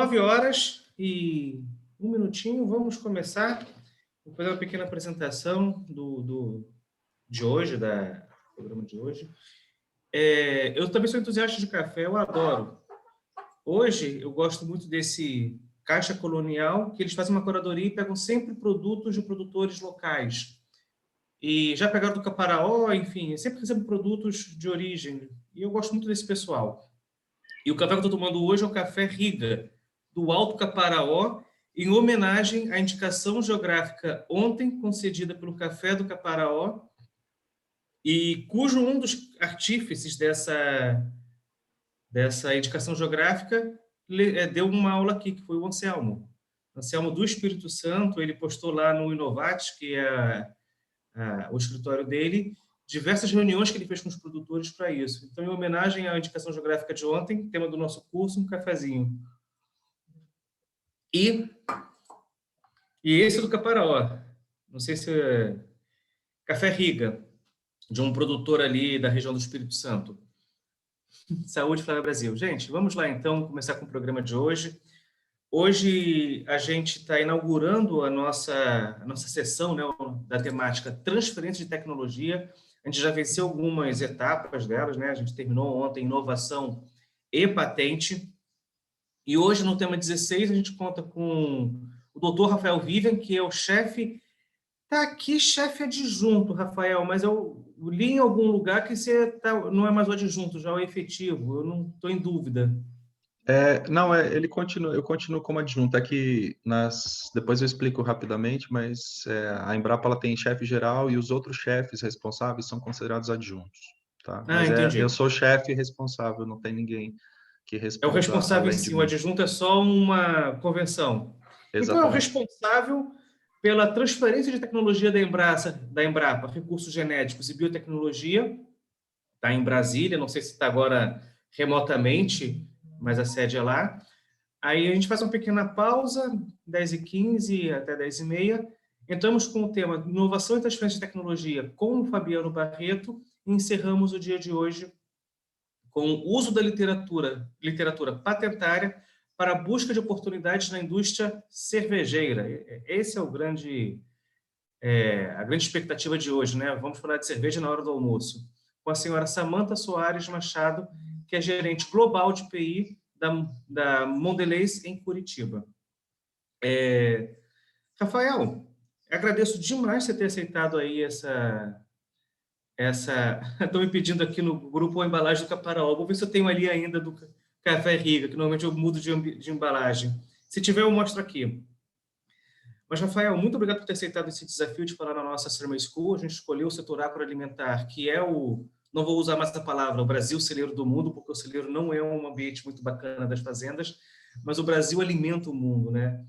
9h01, vamos começar. Vou fazer uma pequena apresentação de hoje, do programa de hoje. Eu também sou entusiasta de café, eu adoro. Hoje, eu gosto muito desse Caixa Colonial, que eles fazem uma curadoria e pegam sempre produtos de produtores locais. E já pegaram do Caparaó, enfim, sempre recebo produtos de origem. E eu gosto muito desse pessoal. E o café que eu estou tomando hoje é o café Riga, do Alto Caparaó, em homenagem à indicação geográfica ontem concedida pelo Café do Caparaó, e cujo um dos artífices dessa indicação geográfica deu uma aula aqui, que foi o Anselmo. Anselmo do Espírito Santo, ele postou lá no Inovatis, que é o escritório dele, diversas reuniões que ele fez com os produtores para isso. Então, em homenagem à indicação geográfica de ontem, tema do nosso curso, um cafezinho. E esse do Caparaó, não sei se é Café Riga, de um produtor ali da região do Espírito Santo. Saúde, Flávia Brasil. Gente, vamos lá então começar com o programa de hoje. Hoje a gente está inaugurando a nossa sessão, né, da temática Transferência de Tecnologia. A gente já venceu algumas etapas delas, né? A gente terminou ontem inovação e patente. E hoje, no tema 16, a gente conta com o doutor Rafael Vivian, que é o chefe. Está aqui chefe adjunto, Rafael, mas eu li em algum lugar que você não é mais o adjunto, já é o efetivo. Eu não estou em dúvida. Não, ele continua, eu continuo como adjunto. Depois eu explico rapidamente, mas a Embrapa ela tem chefe geral e os outros chefes responsáveis são considerados adjuntos, tá? Mas Entendi. eu sou chefe responsável, não tem ninguém que É o responda responsável em além de si, o mim. adjunto é só uma convenção. Então, é o Exatamente. responsável pela transferência de tecnologia da Embrapa, recursos genéticos e biotecnologia, está em Brasília, não sei se está agora remotamente, mas a sede é lá. Aí a gente faz uma pequena pausa, 10h15 até 10h30. Entramos com o tema Inovação e Transferência de Tecnologia com o Fabiano Barreto e encerramos o dia de hoje com o uso da literatura patentária para a busca de oportunidades na indústria cervejeira. Esse é a grande expectativa de hoje, né? Vamos falar de cerveja na hora do almoço. Com a senhora Samantha Soares Machado, que é gerente global de PI da Mondelez em Curitiba. Rafael, agradeço demais você ter aceitado aí essa. Estão me pedindo aqui no grupo a embalagem do Caparaó. Vou ver se eu tenho ali ainda do Café Riga, que normalmente eu mudo de embalagem. Se tiver, eu mostro aqui. Mas, Rafael, muito obrigado por ter aceitado esse desafio de falar na nossa Cerma School. A gente escolheu o setor agroalimentar, que é não vou usar mais a palavra, o Brasil celeiro do mundo, porque o celeiro não é um ambiente muito bacana das fazendas, mas o Brasil alimenta o mundo, né?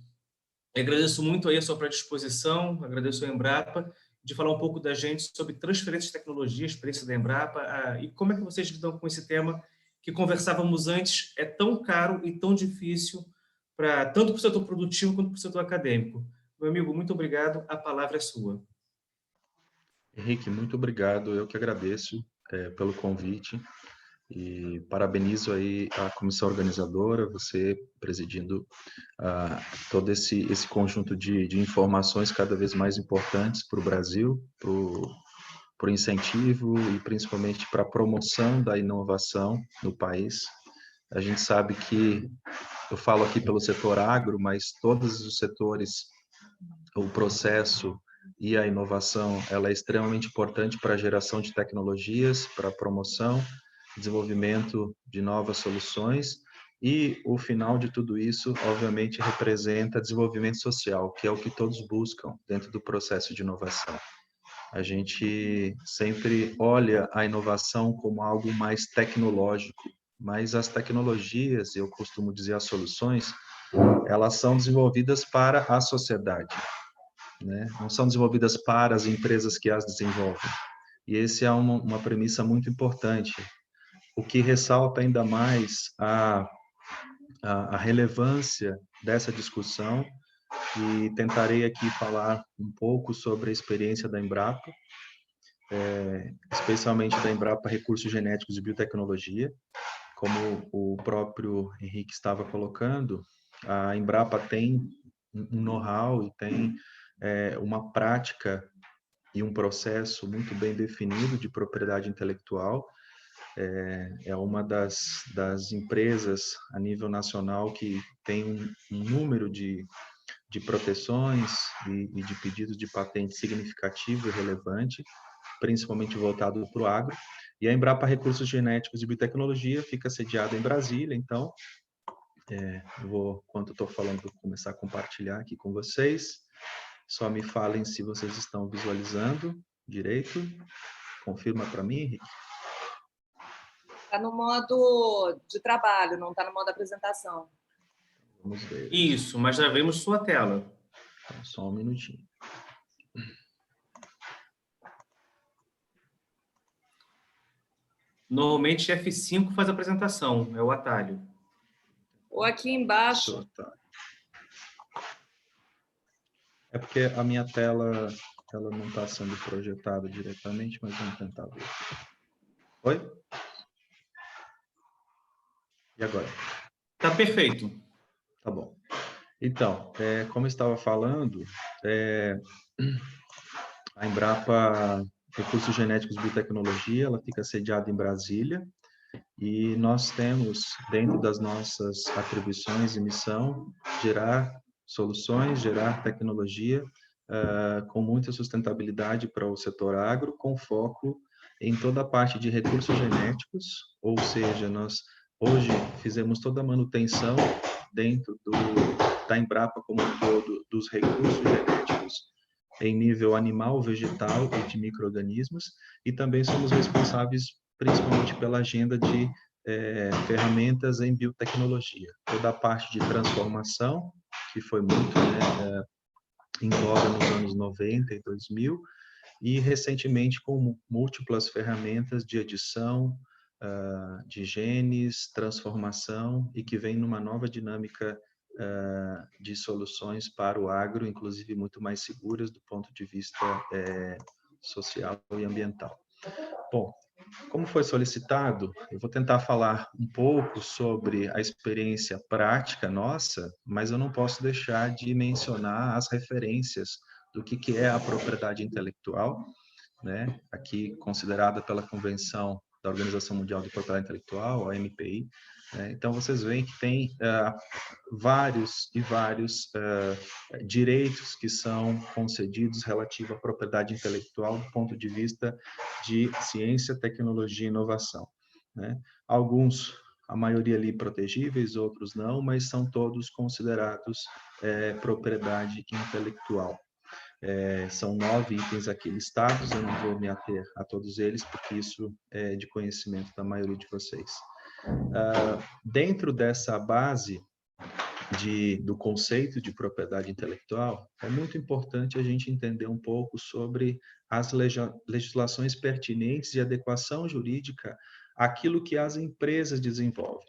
Eu agradeço muito aí a sua predisposição, agradeço a Embrapa, de falar um pouco da gente sobre transferência de tecnologia, experiência da Embrapa, e como é que vocês lidam com esse tema que conversávamos antes, é tão caro e tão difícil, tanto para o setor produtivo quanto para o setor acadêmico. Meu amigo, muito obrigado, a palavra é sua. Henrique, muito obrigado, eu que agradeço pelo convite. E parabenizo aí a comissão organizadora, você presidindo todo esse conjunto de informações cada vez mais importantes para o Brasil, para o incentivo e principalmente para a promoção da inovação no país. A gente sabe que, eu falo aqui pelo setor agro, mas todos os setores, o processo e a inovação, ela é extremamente importante para a geração de tecnologias, para a promoção, desenvolvimento de novas soluções e o final de tudo isso, obviamente, representa desenvolvimento social, que é o que todos buscam dentro do processo de inovação. A gente sempre olha a inovação como algo mais tecnológico, mas as tecnologias, eu costumo dizer as soluções, elas são desenvolvidas para a sociedade, né? Não são desenvolvidas para as empresas que as desenvolvem. E esse é uma premissa muito importante, o que ressalta ainda mais a relevância dessa discussão, e tentarei aqui falar um pouco sobre a experiência da Embrapa, especialmente da Embrapa Recursos Genéticos e Biotecnologia. Como o próprio Henrique estava colocando, A Embrapa tem um know-how e tem uma prática e um processo muito bem definido de propriedade intelectual. É uma das empresas a nível nacional que tem um número de proteções e de pedidos de patente significativo e relevante, principalmente voltado para o agro. E a Embrapa Recursos Genéticos e Biotecnologia fica sediada em Brasília, então, enquanto eu estou falando, vou começar a compartilhar aqui com vocês. Só me falem se vocês estão visualizando direito. Confirma para mim, Henrique. Está no modo de trabalho, não está no modo apresentação. Vamos ver. Isso, mas já vemos sua tela. Então, só um minutinho. Normalmente F5 faz a apresentação, é o atalho. Ou aqui embaixo. É porque a minha tela ela não está sendo projetada diretamente, mas vamos tentar ver. Oi? E agora? Tá perfeito. Tá bom. Então, como eu estava falando, a Embrapa Recursos Genéticos e Biotecnologia, ela fica sediada em Brasília, e nós temos, dentro das nossas atribuições e missão, gerar soluções, gerar tecnologia com muita sustentabilidade para o setor agro, com foco em toda a parte de recursos genéticos, ou seja, nós hoje fizemos toda a manutenção dentro da Embrapa como um todo dos recursos genéticos em nível animal, vegetal e de micro-organismos, e também somos responsáveis principalmente pela agenda de ferramentas em biotecnologia. Toda a parte de transformação, que foi muito em voga nos anos 90 e 2000, e recentemente com múltiplas ferramentas de edição, de genes, transformação, e que vem numa nova dinâmica de soluções para o agro, inclusive muito mais seguras do ponto de vista social e ambiental. Bom, como foi solicitado, eu vou tentar falar um pouco sobre a experiência prática nossa, mas eu não posso deixar de mencionar as referências do que é a propriedade intelectual, né? Aqui considerada pela Convenção da Organização Mundial de Propriedade Intelectual, a MPI. Então, vocês veem que tem vários direitos que são concedidos relativo à propriedade intelectual do ponto de vista de ciência, tecnologia e inovação, né? Alguns, a maioria ali protegíveis, outros não, mas são todos considerados propriedade intelectual. São 9 itens aqui listados, eu não vou me ater a todos eles, porque isso é de conhecimento da maioria de vocês. Dentro dessa base do conceito de propriedade intelectual, é muito importante a gente entender um pouco sobre as legislações pertinentes e adequação jurídica àquilo que as empresas desenvolvem.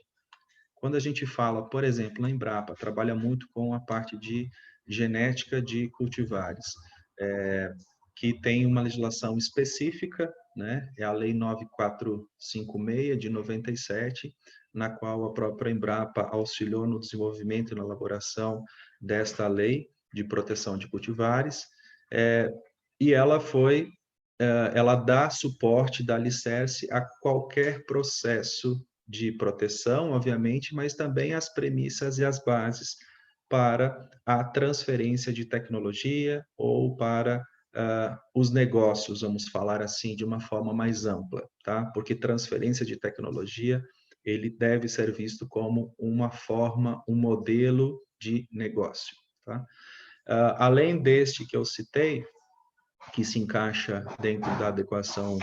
Quando a gente fala, por exemplo, na Embrapa, trabalha muito com a parte de genética de cultivares, que tem uma legislação específica, né? É a Lei 9456 de 97, na qual a própria Embrapa auxiliou no desenvolvimento e na elaboração desta lei de proteção de cultivares, e ela dá suporte, dá alicerce a qualquer processo de proteção, obviamente, mas também as premissas e as bases para a transferência de tecnologia ou para os negócios, vamos falar assim, de uma forma mais ampla, tá? Porque transferência de tecnologia, ele deve ser visto como uma forma, um modelo de negócio, tá? Além deste que eu citei, que se encaixa dentro da adequação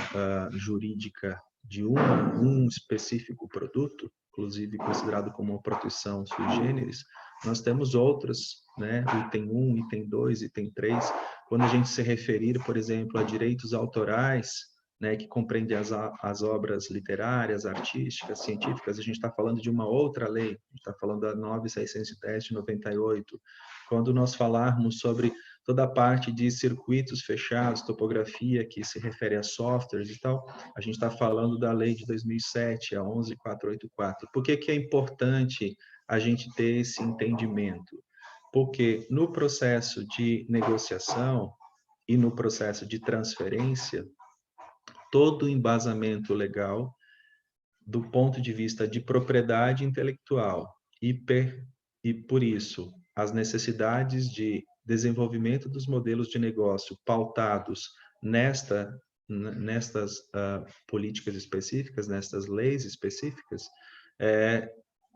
jurídica de um específico produto, inclusive considerado como uma proteção sui generis, nós temos outras, né? Item 1, item 2, item 3. Quando a gente se referir, por exemplo, a direitos autorais, né, que compreende as obras literárias, artísticas, científicas. A gente está falando de uma outra lei, a gente está falando da 9.610 de 98. Quando nós falarmos sobre toda a parte de circuitos fechados, topografia, que se refere a softwares e tal, a gente está falando da lei de 2007, a 11.484. Por que que é importante a gente ter esse entendimento? Porque no processo de negociação e no processo de transferência, todo o embasamento legal do ponto de vista de propriedade intelectual e por isso, as necessidades de desenvolvimento dos modelos de negócio pautados nestas políticas específicas, nestas leis específicas,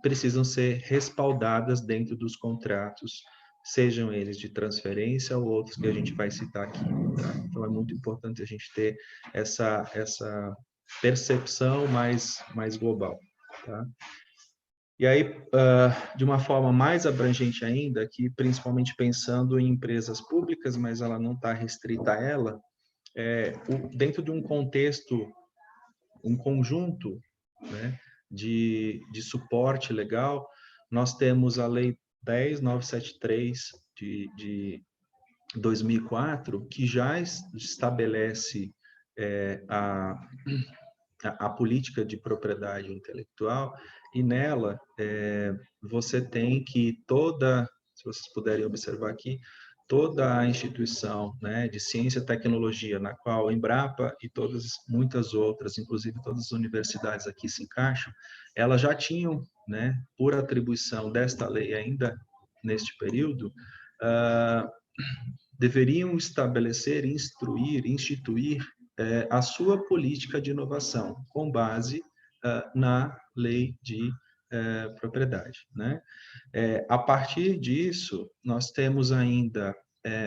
precisam ser respaldadas dentro dos contratos, sejam eles de transferência ou outros que a gente vai citar aqui. Tá? Então, é muito importante a gente ter essa percepção mais global. Tá? E aí, de uma forma mais abrangente ainda, aqui principalmente pensando em empresas públicas, mas ela não está restrita a ela, dentro de um contexto, um conjunto, né, de suporte legal, nós temos a Lei 10.973 de 2004, que já estabelece a política de propriedade intelectual, e nela você tem que se vocês puderem observar aqui, toda a instituição, né, de ciência e tecnologia, na qual a Embrapa e muitas outras, inclusive todas as universidades aqui se encaixam, elas já tinham, né, por atribuição desta lei ainda neste período, deveriam estabelecer, instruir, instituir a sua política de inovação, com base na lei de propriedade. Né? A partir disso, nós temos ainda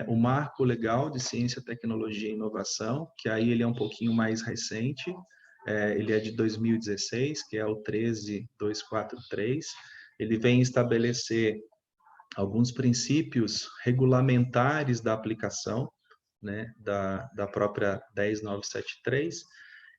o Marco Legal de Ciência, Tecnologia e Inovação, que aí ele é um pouquinho mais recente, ele é de 2016, que é o 13.243, ele vem estabelecer alguns princípios regulamentares da aplicação, né, da própria 10.973,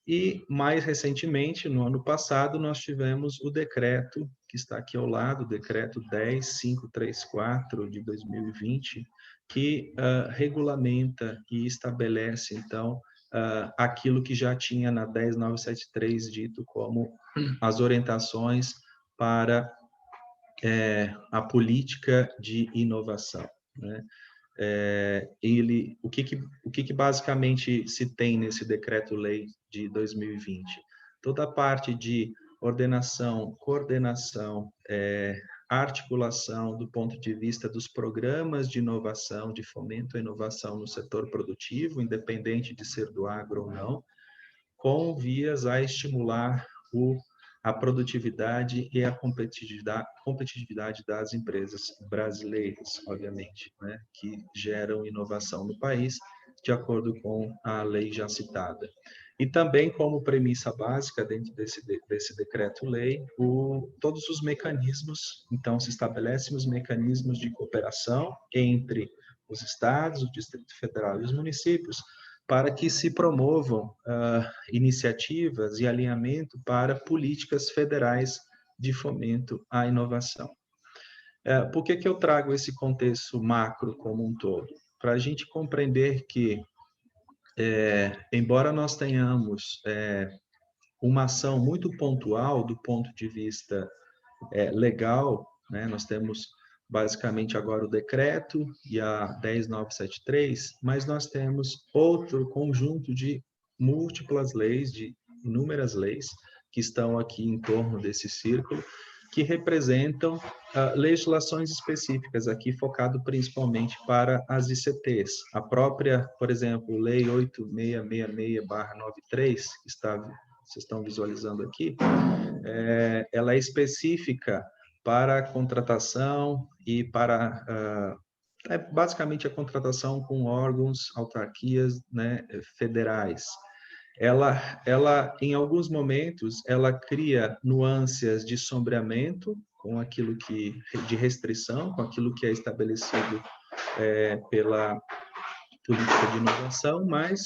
e mais recentemente, no ano passado, nós tivemos o decreto, que está aqui ao lado, o decreto 10.534 de 2020, que regulamenta e estabelece, então, aquilo que já tinha na 10.973 dito como as orientações para a política de inovação. Né? O que basicamente se tem nesse decreto-lei de 2020? Toda a parte de ordenação, coordenação, articulação do ponto de vista dos programas de inovação, de fomento à inovação no setor produtivo, independente de ser do agro ou não, com vias a estimular a produtividade e a competitividade das empresas brasileiras, obviamente, né, que geram inovação no país, de acordo com a lei já citada. E também, como premissa básica dentro desse decreto-lei, todos os mecanismos, então, se estabelecem os mecanismos de cooperação entre os estados, o Distrito Federal e os municípios, para que se promovam iniciativas e alinhamento para políticas federais de fomento à inovação. Por que eu trago esse contexto macro como um todo? Para a gente compreender que, embora nós tenhamos uma ação muito pontual do ponto de vista legal, né, nós temos basicamente agora o decreto e a 10.973, mas nós temos outro conjunto de múltiplas leis, de inúmeras leis, que estão aqui em torno desse círculo, que representam legislações específicas, aqui focado principalmente para as ICTs. A própria, por exemplo, Lei 8666/93, que vocês estão visualizando aqui, ela é específica para a contratação e para basicamente a contratação com órgãos, autarquias, né, federais. Ela, em alguns momentos, ela cria nuances de sombreamento com aquilo de restrição, com aquilo que é estabelecido pela política de inovação, mas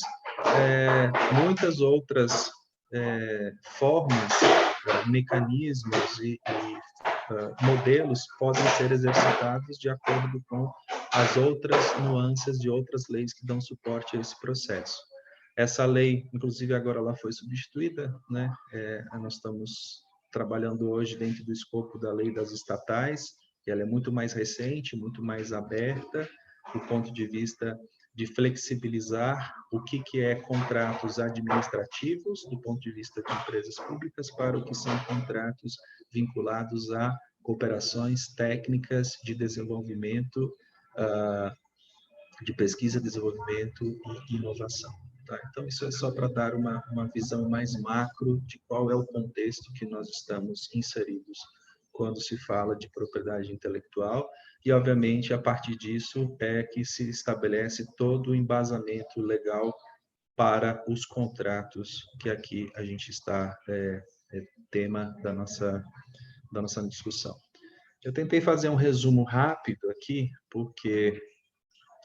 muitas outras formas, mecanismos e modelos podem ser exercitados de acordo com as outras nuances de outras leis que dão suporte a esse processo. Essa lei, inclusive, agora ela foi substituída, né? Nós estamos trabalhando hoje dentro do escopo da lei das estatais, que ela é muito mais recente, muito mais aberta, do ponto de vista de flexibilizar o que é contratos administrativos, do ponto de vista de empresas públicas, para o que são contratos vinculados a cooperações técnicas de desenvolvimento, de pesquisa, desenvolvimento e inovação. Tá? Então, isso é só para dar uma visão mais macro de qual é o contexto que nós estamos inseridos quando se fala de propriedade intelectual, e, obviamente, a partir disso é que se estabelece todo o embasamento legal para os contratos, que aqui a gente está, tema da nossa discussão. Eu tentei fazer um resumo rápido aqui, porque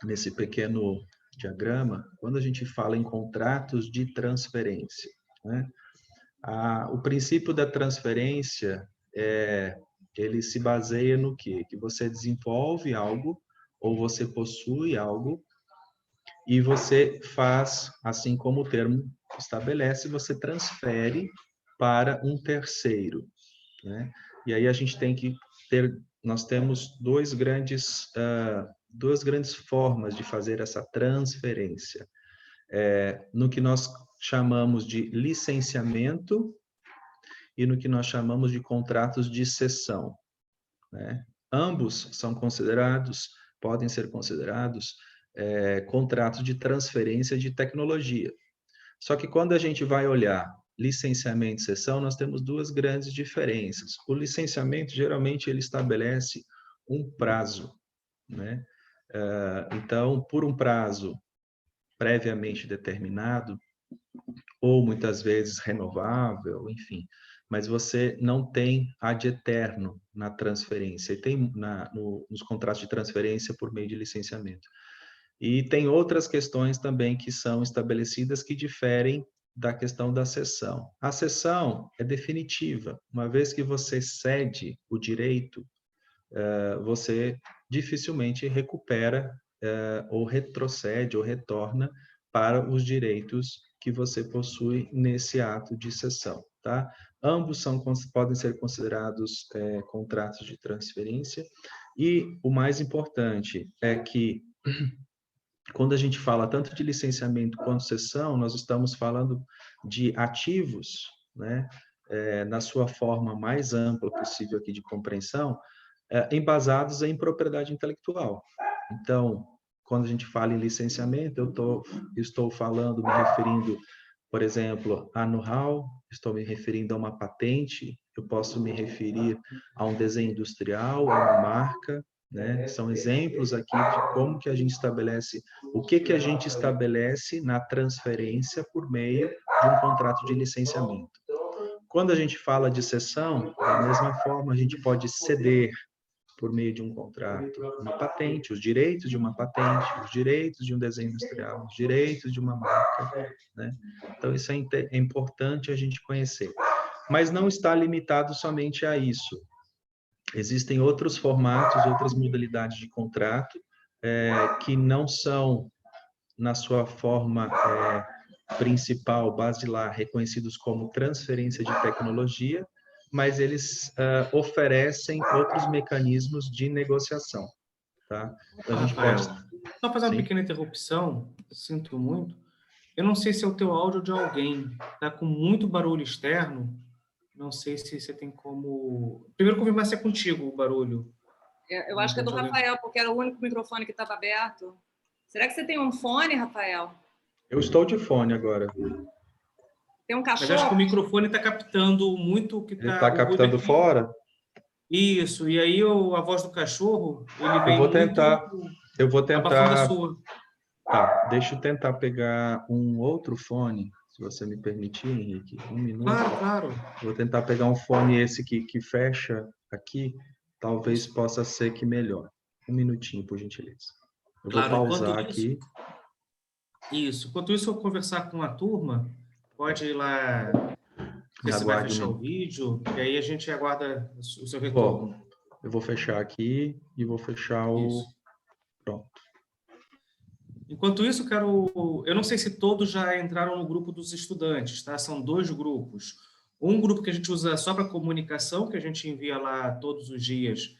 nesse pequeno diagrama, quando a gente fala em contratos de transferência, né, o princípio da transferência ele se baseia no quê? Que você desenvolve algo ou você possui algo e você faz, assim como o termo estabelece, você transfere para um terceiro, né? E aí a gente tem que nós temos duas grandes formas de fazer essa transferência. No que nós chamamos de licenciamento e no que nós chamamos de contratos de cessão, né? Ambos podem ser considerados contratos de transferência de tecnologia. Só que quando a gente vai olhar licenciamento e cessão, nós temos duas grandes diferenças. O licenciamento, geralmente, ele estabelece um prazo, né? Então, por um prazo previamente determinado, ou muitas vezes renovável, enfim, mas você não tem ad eterno na transferência, e tem nos contratos de transferência por meio de licenciamento. E tem outras questões também que são estabelecidas que diferem da questão da cessão. A cessão é definitiva. Uma vez que você cede o direito, você dificilmente recupera ou retrocede ou retorna para os direitos que você possui nesse ato de cessão, tá? Ambos podem ser considerados contratos de transferência, e o mais importante é que quando a gente fala tanto de licenciamento quanto cessão, nós estamos falando de ativos, né, na sua forma mais ampla possível aqui de compreensão, embasados em propriedade intelectual. Então, quando a gente fala em licenciamento, eu estou falando, me referindo, por exemplo, a know-how, estou me referindo a uma patente, eu posso me referir a um desenho industrial, a uma marca, né? São exemplos aqui de como que a gente estabelece, o que a gente estabelece na transferência por meio de um contrato de licenciamento. Quando a gente fala de cessão, da mesma forma, a gente pode ceder por meio de um contrato, uma patente, os direitos de uma patente, os direitos de um desenho industrial, os direitos de uma marca, né? Então, isso é importante a gente conhecer. Mas não está limitado somente a isso. Existem outros formatos, outras modalidades de contrato que não são, na sua forma principal, basilar, reconhecidos como transferência de tecnologia, mas eles oferecem outros mecanismos de negociação, tá? Então, a gente pode... Só fazer uma pequena interrupção, sinto muito. Eu não sei se é o teu áudio ou de alguém, tá com muito barulho externo, não sei se você tem como... Primeiro, confirmar se é contigo o barulho. Eu acho que é do Rafael, porque era o único microfone que estava aberto. Será que você tem um fone, Rafael? Eu estou de fone agora. Tem um cachorro? Mas acho que o microfone está captando muito o que está... Ele está captando fora? Isso, e aí a voz do cachorro, ele vem Eu vou tentar... abafando a sua. Tá, deixa eu tentar pegar um outro fone, se você me permitir, Henrique. Um minuto. Claro. Vou tentar pegar um fone esse que fecha aqui, talvez possa ser que melhor. Um minutinho, por gentileza. Eu vou pausar aqui. Isso. Enquanto isso, eu vou conversar com a turma. Pode ir lá, ver se vai Aguarde um fechar o minuto. vídeo, e aí a gente aguarda o seu Bom, retorno. eu vou fechar aqui e vou fechar o... Isso. Pronto. Enquanto isso, eu não sei se todos já entraram no grupo dos estudantes, tá? São 2 grupos. Um grupo que a gente usa só para comunicação, que a gente envia lá todos os dias.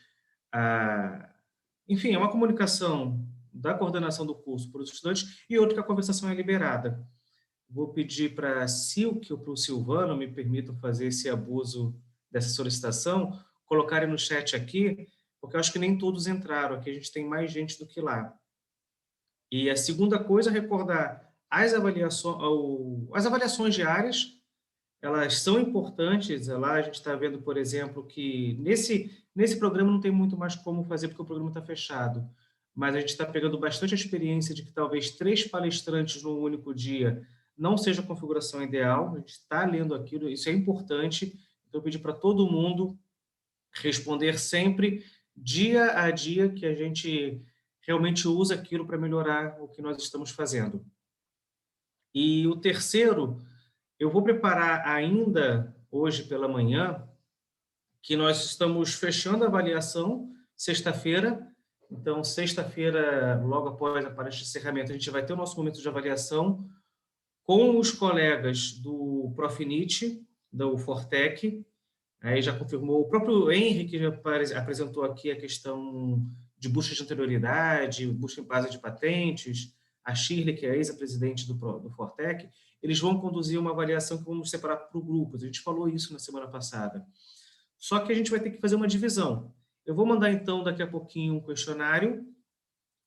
Enfim, é uma comunicação da coordenação do curso para os estudantes, e outro que a conversação é liberada. Vou pedir para a Silke ou para o Silvano, me permitam fazer esse abuso dessa solicitação, colocarem no chat aqui, porque eu acho que nem todos entraram. Aqui a gente tem mais gente do que lá. E a segunda coisa é recordar as avaliações diárias, elas são importantes. Lá a gente está vendo, por exemplo, que nesse programa não tem muito mais como fazer, porque o programa está fechado. Mas a gente está pegando bastante a experiência de que talvez 3 palestrantes num único dia não seja a configuração ideal. A gente está lendo aquilo, isso é importante. Então, eu pedi para todo mundo responder sempre, dia a dia, que a gente realmente usa aquilo para melhorar o que nós estamos fazendo. E o terceiro, eu vou preparar ainda hoje pela manhã, que nós estamos fechando a avaliação sexta-feira. Então, sexta-feira, logo após a palestra de encerramento, a gente vai ter o nosso momento de avaliação com os colegas do Profinit, do Fortec. Aí já confirmou, o próprio Henrique já apresentou aqui a questão de busca de anterioridade, busca em base de patentes, a Shirley, que é a ex-presidente do Fortec, eles vão conduzir uma avaliação que vamos separar por grupos. A gente falou isso na semana passada. Só que a gente vai ter que fazer uma divisão. Eu vou mandar, então, daqui a pouquinho um questionário,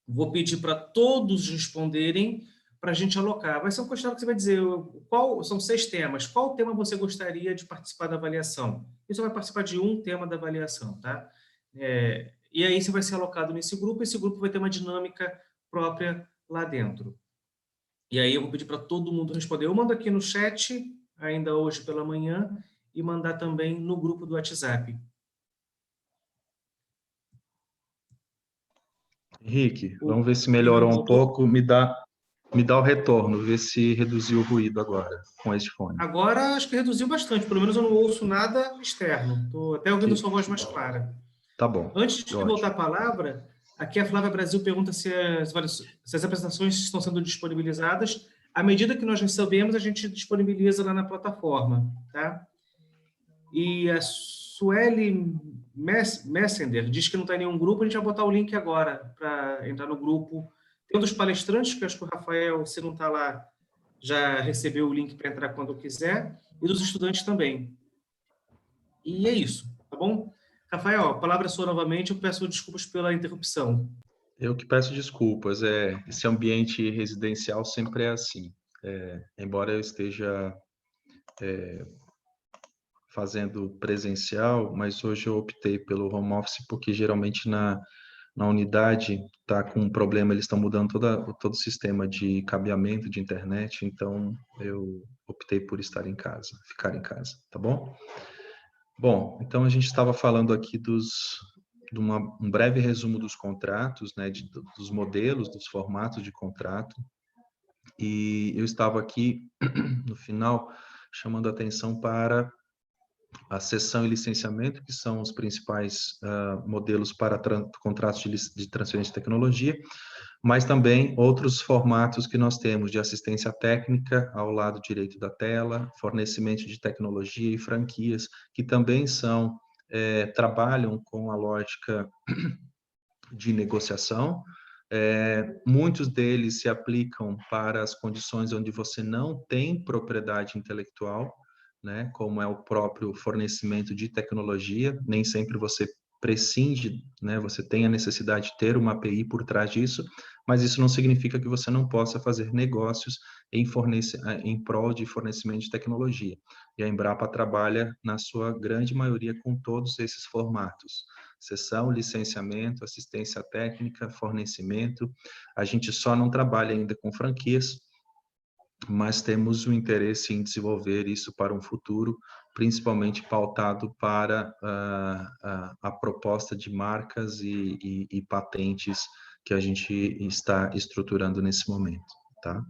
vou pedir para todos responderem para a gente alocar. Vai ser um questionário que você vai dizer são 6 temas. Qual tema você gostaria de participar da avaliação? Isso vai participar de um tema da avaliação, tá? E aí você vai ser alocado nesse grupo. Esse grupo vai ter uma dinâmica própria lá dentro. E aí eu vou pedir para todo mundo responder. Eu mando aqui no chat, ainda hoje pela manhã, e mandar também no grupo do WhatsApp. Henrique, vamos ver se melhorou um pouco. Me dá o retorno, ver se reduziu o ruído agora com este fone. Agora acho que reduziu bastante, pelo menos eu não ouço nada externo. Estou até ouvindo a sua voz mais clara. Tá bom. Antes de Ótimo. voltar a palavra, aqui a Flávia Brasil pergunta se as apresentações estão sendo disponibilizadas. À medida que nós recebemos, a gente disponibiliza lá na plataforma, tá? E a Sueli Messenger diz que não está em nenhum grupo, a gente vai botar o link agora para entrar no grupo. Tem um dos palestrantes, que acho que o Rafael, se não está lá, já recebeu o link para entrar quando quiser, e dos estudantes também. E é isso, tá bom? Rafael, a palavra é sua novamente, eu peço desculpas pela interrupção. Eu que peço desculpas. Esse ambiente residencial sempre é assim. Embora eu esteja fazendo presencial, mas hoje eu optei pelo home office porque geralmente na unidade está com um problema, eles estão mudando todo o sistema de cabeamento de internet, então eu optei por estar em casa, ficar em casa, tá bom? Bom, então a gente estava falando aqui de um breve resumo dos contratos, né, dos modelos, dos formatos de contrato, e eu estava aqui no final chamando a atenção para a cessão e licenciamento, que são os principais modelos para contratos de transferência de tecnologia, mas também outros formatos que nós temos de assistência técnica ao lado direito da tela, fornecimento de tecnologia e franquias, que também trabalham com a lógica de negociação. Muitos deles se aplicam para as condições onde você não tem propriedade intelectual, né, como é o próprio fornecimento de tecnologia. Nem sempre você prescinde, né, você tem a necessidade de ter uma API por trás disso, mas isso não significa que você não possa fazer negócios em prol de fornecimento de tecnologia. E a Embrapa trabalha, na sua grande maioria, com todos esses formatos: cessão, licenciamento, assistência técnica, fornecimento. A gente só não trabalha ainda com franquias, mas temos o interesse em desenvolver isso para um futuro, principalmente pautado para a proposta de marcas e patentes que a gente está estruturando nesse momento, tá?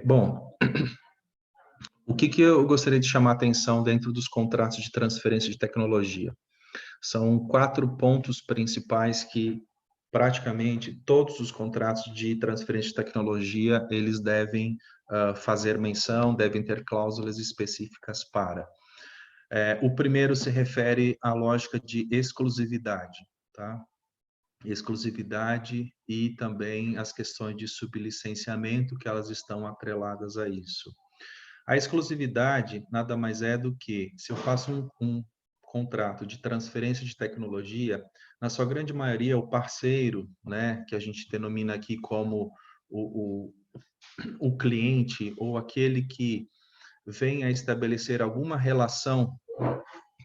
Bom, o que eu gostaria de chamar a atenção dentro dos contratos de transferência de tecnologia? São 4 pontos principais que praticamente todos os contratos de transferência de tecnologia, eles devem fazer menção, devem ter cláusulas específicas para. O primeiro se refere à lógica de exclusividade, tá? Exclusividade e também as questões de sublicenciamento, que elas estão atreladas a isso. A exclusividade nada mais é do que, se eu faço um contrato de transferência de tecnologia, na sua grande maioria, o parceiro, né, que a gente denomina aqui como o cliente ou aquele que vem a estabelecer alguma relação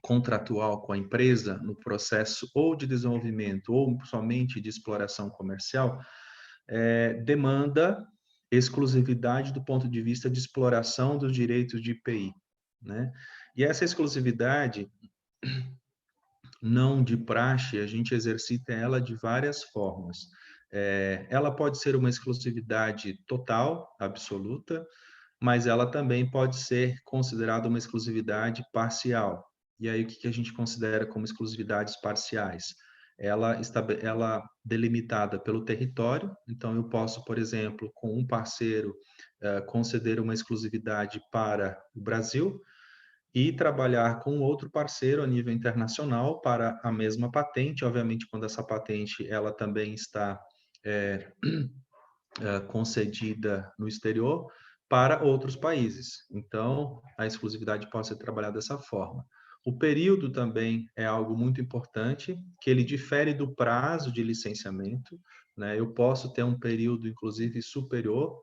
contratual com a empresa no processo ou de desenvolvimento ou somente de exploração comercial, demanda exclusividade do ponto de vista de exploração dos direitos de IPI, né? E essa exclusividade, não de praxe, a gente exercita ela de várias formas. Ela pode ser uma exclusividade total, absoluta, mas ela também pode ser considerada uma exclusividade parcial. E aí, o que a gente considera como exclusividades parciais? Ela delimitada pelo território, então eu posso, por exemplo, com um parceiro, conceder uma exclusividade para o Brasil e trabalhar com outro parceiro a nível internacional para a mesma patente, obviamente quando essa patente ela também está concedida no exterior, para outros países. Então, a exclusividade pode ser trabalhada dessa forma. O período também é algo muito importante, que ele difere do prazo de licenciamento, né? Eu posso ter um período, inclusive, superior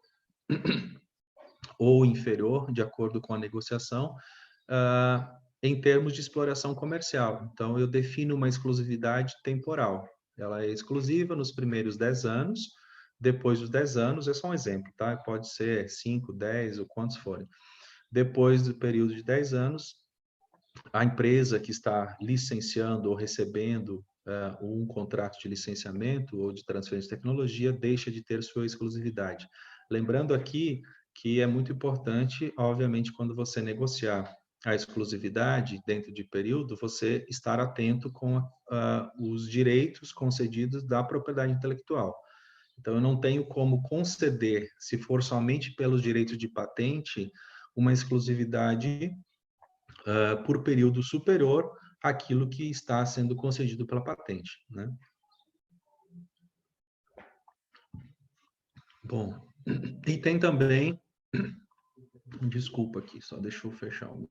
ou inferior, de acordo com a negociação, em termos de exploração comercial. Então, eu defino uma exclusividade temporal. Ela é exclusiva nos primeiros 10 anos, depois dos 10 anos, é só um exemplo, tá? Pode ser 5, 10 ou quantos forem. Depois do período de 10 anos, a empresa que está licenciando ou recebendo um contrato de licenciamento ou de transferência de tecnologia deixa de ter sua exclusividade. Lembrando aqui que é muito importante, obviamente, quando você negociar a exclusividade dentro de período, você estar atento com os direitos concedidos da propriedade intelectual. Então, eu não tenho como conceder, se for somente pelos direitos de patente, uma exclusividade por período superior àquilo que está sendo concedido pela patente, né? Bom, e tem também, desculpa aqui, só deixa eu fechar o...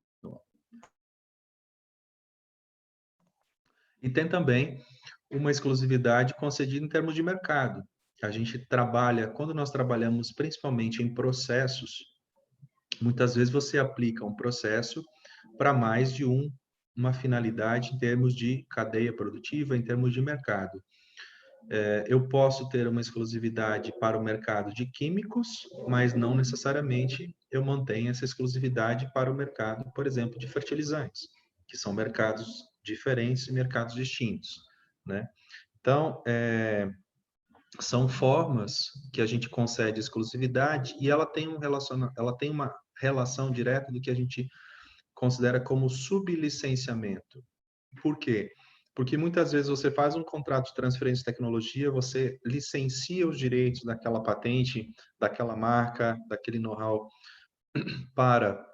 E tem também uma exclusividade concedida em termos de mercado. A gente trabalha, quando nós trabalhamos principalmente em processos, muitas vezes você aplica um processo para mais de uma finalidade em termos de cadeia produtiva, em termos de mercado. Eu posso ter uma exclusividade para o mercado de químicos, mas não necessariamente eu mantenho essa exclusividade para o mercado, por exemplo, de fertilizantes, que são mercados diferentes e mercados distintos, né? Então, são formas que a gente concede exclusividade e ela tem uma relação direta do que a gente considera como sublicenciamento. Por quê? Porque muitas vezes você faz um contrato de transferência de tecnologia, você licencia os direitos daquela patente, daquela marca, daquele know-how para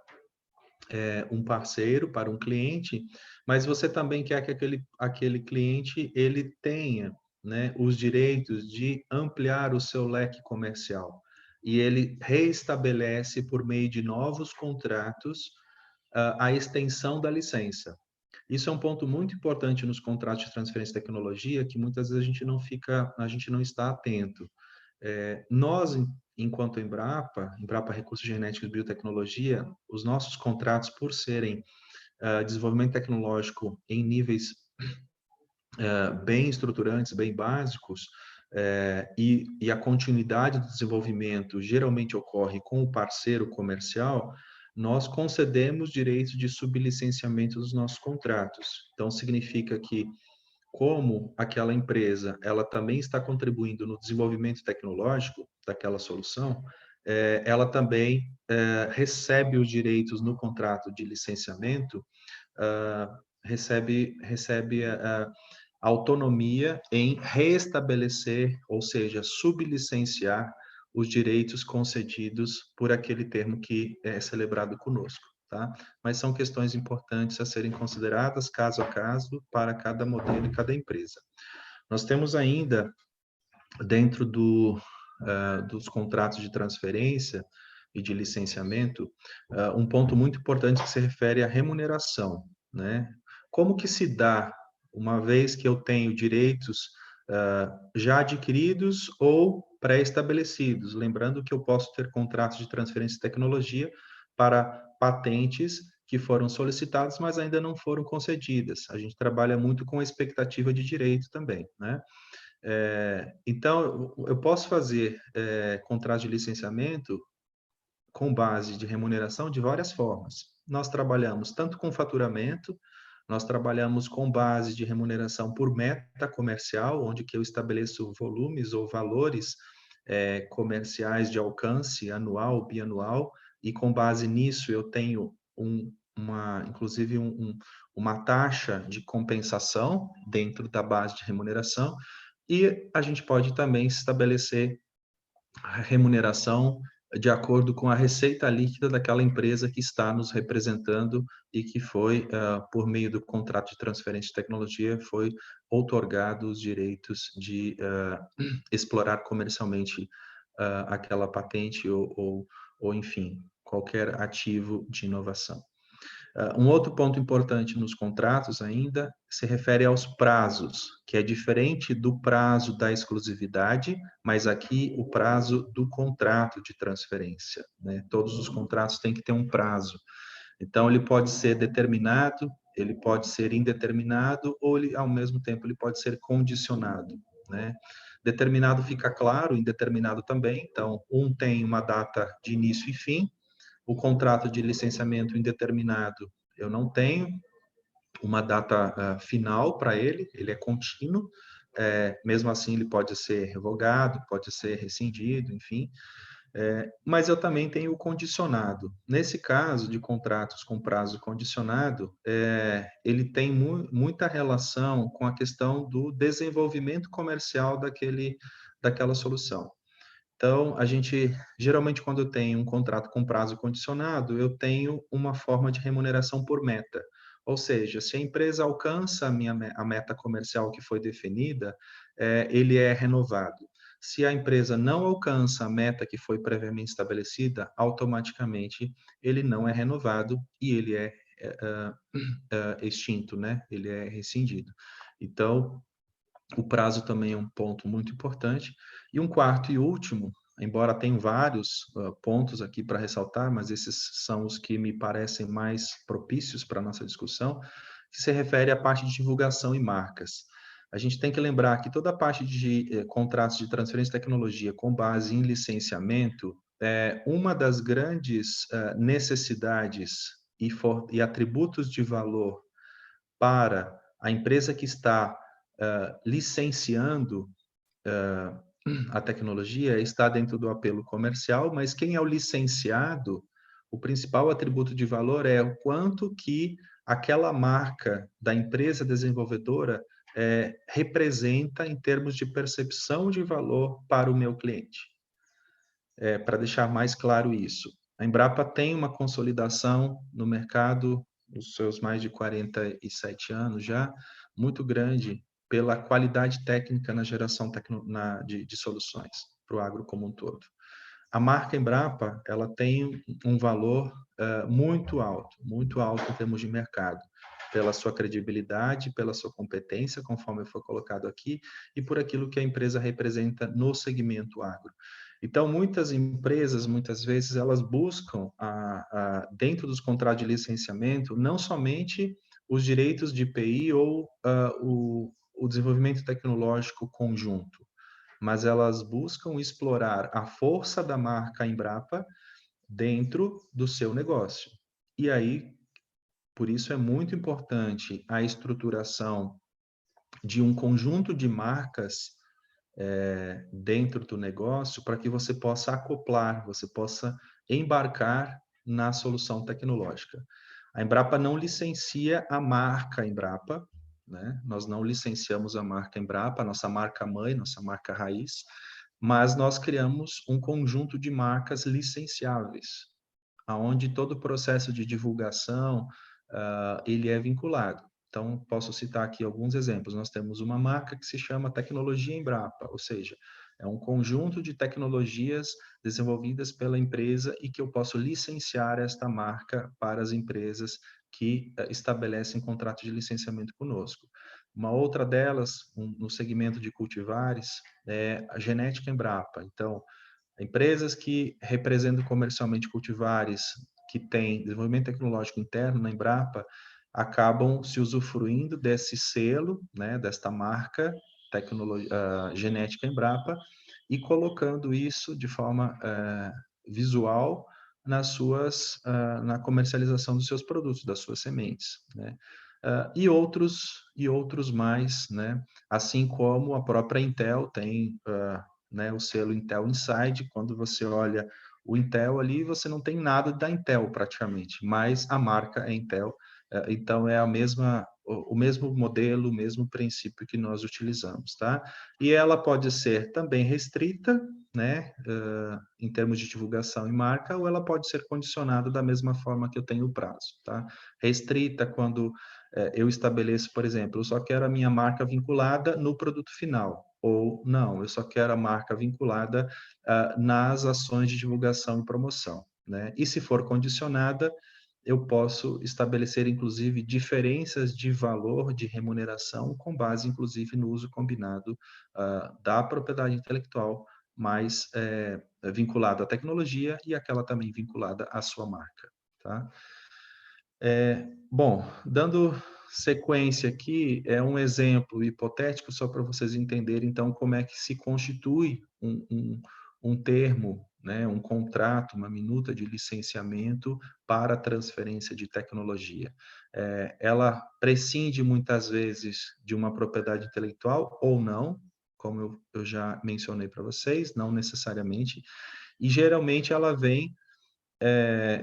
um parceiro, para um cliente, mas você também quer que aquele cliente ele tenha, né, os direitos de ampliar o seu leque comercial. E ele reestabelece por meio de novos contratos a extensão da licença. Isso é um ponto muito importante nos contratos de transferência de tecnologia, que muitas vezes a gente não está atento. Nós, enquanto Embrapa Recursos Genéticos e Biotecnologia, os nossos contratos, por serem desenvolvimento tecnológico em níveis bem estruturantes, bem básicos, e a continuidade do desenvolvimento geralmente ocorre com o parceiro comercial, nós concedemos direitos de sublicenciamento dos nossos contratos. Então, significa que como aquela empresa ela também está contribuindo no desenvolvimento tecnológico daquela solução, ela também recebe os direitos no contrato de licenciamento, recebe a autonomia em reestabelecer, ou seja, sublicenciar os direitos concedidos por aquele termo que é celebrado conosco, tá? Mas são questões importantes a serem consideradas caso a caso para cada modelo e cada empresa. Nós temos ainda, dentro dos contratos de transferência e de licenciamento, um ponto muito importante que se refere à remuneração, né? Como que se dá, uma vez que eu tenho direitos já adquiridos ou pré-estabelecidos? Lembrando que eu posso ter contratos de transferência de tecnologia para patentes que foram solicitadas, mas ainda não foram concedidas. A gente trabalha muito com a expectativa de direito também, né? Então, eu posso fazer contrato de licenciamento com base de remuneração de várias formas. Nós trabalhamos tanto com faturamento, nós trabalhamos com base de remuneração por meta comercial, onde que eu estabeleço volumes ou valores comerciais de alcance anual, bianual, e com base nisso eu tenho inclusive uma taxa de compensação dentro da base de remuneração, e a gente pode também estabelecer a remuneração de acordo com a receita líquida daquela empresa que está nos representando e que foi, por meio do contrato de transferência de tecnologia, foi outorgado os direitos de explorar comercialmente aquela patente ou, enfim, qualquer ativo de inovação. Um outro ponto importante nos contratos ainda se refere aos prazos, que é diferente do prazo da exclusividade, mas aqui o prazo do contrato de transferência, né? Todos os contratos têm que ter um prazo. Então, ele pode ser determinado, ele pode ser indeterminado, ou ele, ao mesmo tempo, ele pode ser condicionado, né? Determinado fica claro, indeterminado também. Então, um tem uma data de início e fim. O contrato de licenciamento indeterminado, eu não tenho uma data final para ele é contínuo, mesmo assim ele pode ser revogado, pode ser rescindido, enfim, mas eu também tenho o condicionado. Nesse caso de contratos com prazo condicionado, ele tem muita relação com a questão do desenvolvimento comercial daquela solução. Então, geralmente, quando eu tenho um contrato com prazo condicionado, eu tenho uma forma de remuneração por meta. Ou seja, se a empresa alcança a meta comercial que foi definida, ele é renovado. Se a empresa não alcança a meta que foi previamente estabelecida, automaticamente ele não é renovado e ele é extinto, né? Ele é rescindido. Então, o prazo também é um ponto muito importante. E um quarto e último, embora tenha vários pontos aqui para ressaltar, mas esses são os que me parecem mais propícios para a nossa discussão, que se refere à parte de divulgação e marcas. A gente tem que lembrar que toda a parte de contratos de transferência de tecnologia com base em licenciamento, uma das grandes necessidades e atributos de valor para a empresa que está licenciando a tecnologia está dentro do apelo comercial, mas quem é o licenciado, o principal atributo de valor é o quanto que aquela marca da empresa desenvolvedora representa em termos de percepção de valor para o meu cliente. Para deixar mais claro isso, a Embrapa tem uma consolidação no mercado, nos seus mais de 47 anos já, muito grande pela qualidade técnica na geração de soluções para o agro como um todo. A marca Embrapa, ela tem um valor muito alto em termos de mercado, pela sua credibilidade, pela sua competência, conforme foi colocado aqui, e por aquilo que a empresa representa no segmento agro. Então, muitas empresas, muitas vezes, elas buscam, dentro dos contratos de licenciamento, não somente os direitos de IPI ou o desenvolvimento tecnológico conjunto, mas elas buscam explorar a força da marca Embrapa dentro do seu negócio. E aí, por isso é muito importante a estruturação de um conjunto de marcas dentro do negócio para que você possa acoplar, você possa embarcar na solução tecnológica. A Embrapa não licencia a marca Embrapa, né? Nós não licenciamos a marca Embrapa, nossa marca mãe, nossa marca raiz, mas nós criamos um conjunto de marcas licenciáveis, aonde todo o processo de divulgação ele é vinculado. Então, posso citar aqui alguns exemplos. Nós temos uma marca que se chama Tecnologia Embrapa, ou seja, é um conjunto de tecnologias desenvolvidas pela empresa e que eu posso licenciar esta marca para as empresas que estabelecem contrato de licenciamento conosco. Uma outra delas, no segmento de cultivares, é a Genética Embrapa. Então, empresas que representam comercialmente cultivares que têm desenvolvimento tecnológico interno na Embrapa acabam se usufruindo desse selo, né, desta marca genética Embrapa e colocando isso de forma visual na comercialização dos seus produtos, das suas sementes, né? E outros mais, né? Assim como a própria Intel tem né, o selo Intel Inside. Quando você olha o Intel ali, você não tem nada da Intel praticamente, mas a marca é Intel, então é o mesmo modelo, o mesmo princípio que nós utilizamos, tá? E ela pode ser também restrita, né, em termos de divulgação e marca, ou ela pode ser condicionada da mesma forma que eu tenho o prazo, tá? Restrita quando eu estabeleço, por exemplo, eu só quero a minha marca vinculada no produto final, ou não, eu só quero a marca vinculada nas ações de divulgação e promoção, né? E se for condicionada, eu posso estabelecer, inclusive, diferenças de valor de remuneração com base, inclusive, no uso combinado da propriedade intelectual, mais vinculada à tecnologia e aquela também vinculada à sua marca, tá? Bom, dando sequência aqui, é um exemplo hipotético só para vocês entenderem, então, como é que se constitui um termo, né, um contrato, uma minuta de licenciamento para transferência de tecnologia. Ela prescinde muitas vezes de uma propriedade intelectual ou não, como eu já mencionei para vocês, não necessariamente, e geralmente ela vem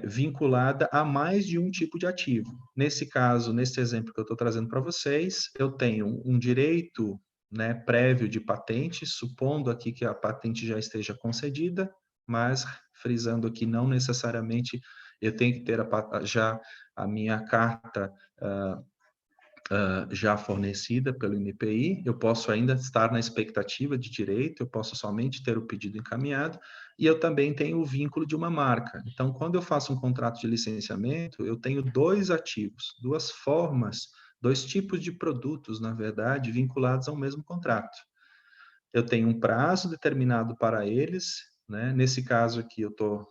vinculada a mais de um tipo de ativo. Nesse caso, nesse exemplo que eu estou trazendo para vocês, eu tenho um direito, né, prévio de patente, supondo aqui que a patente já esteja concedida, mas frisando aqui, não necessariamente eu tenho que ter já a minha carta já fornecida pelo INPI, eu posso ainda estar na expectativa de direito, eu posso somente ter o pedido encaminhado, e eu também tenho o vínculo de uma marca. Então, quando eu faço um contrato de licenciamento, eu tenho dois ativos, duas formas, dois tipos de produtos, na verdade, vinculados ao mesmo contrato. Eu tenho um prazo determinado para eles, né? Nesse caso aqui, eu estou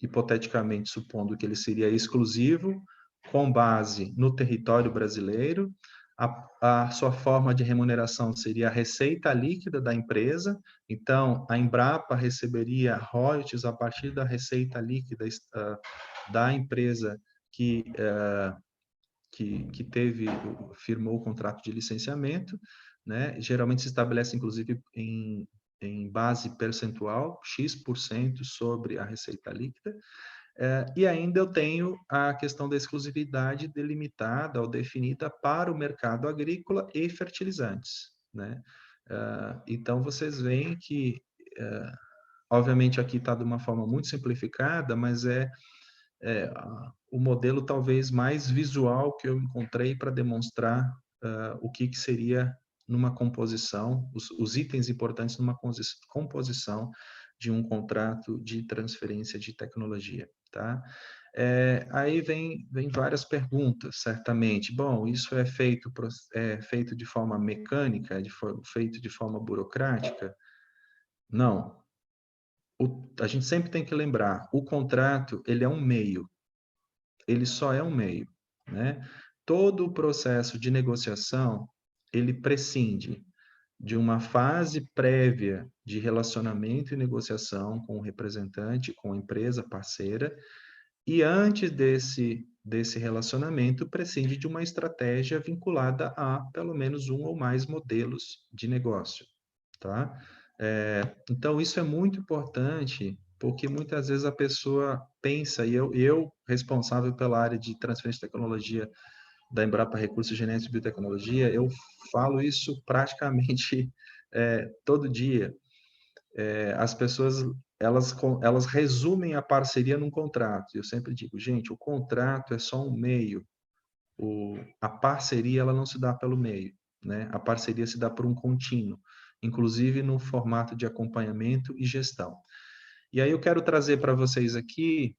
hipoteticamente supondo que ele seria exclusivo, com base no território brasileiro. A sua forma de remuneração seria a receita líquida da empresa. Então, a Embrapa receberia royalties a partir da receita líquida da empresa que firmou o contrato de licenciamento, né? Geralmente se estabelece, inclusive, em base percentual, X% sobre a receita líquida. E ainda eu tenho a questão da exclusividade delimitada ou definida para o mercado agrícola e fertilizantes, né? Então, vocês veem que, obviamente, aqui está de uma forma muito simplificada, mas o modelo talvez mais visual que eu encontrei para demonstrar o que seria numa composição, os itens importantes numa composição de um contrato de transferência de tecnologia, tá? Aí vem várias perguntas, certamente. Bom, isso é feito de forma mecânica, feito de forma burocrática? Não. A gente sempre tem que lembrar, o contrato, ele é um meio, ele só é um meio, né? Todo o processo de negociação, ele prescinde de uma fase prévia de relacionamento e negociação com o representante, com a empresa parceira, e antes desse relacionamento prescinde de uma estratégia vinculada a pelo menos um ou mais modelos de negócio, tá? Então, isso é muito importante, porque muitas vezes a pessoa pensa, e eu responsável pela área de transferência de tecnologia da Embrapa Recursos Genéticos e Biotecnologia, eu falo isso praticamente todo dia. As pessoas, elas resumem a parceria num contrato. Eu sempre digo, gente, o contrato é só um meio. A parceria, ela não se dá pelo meio, né? A parceria se dá por um contínuo, inclusive no formato de acompanhamento e gestão. E aí eu quero trazer para vocês aqui,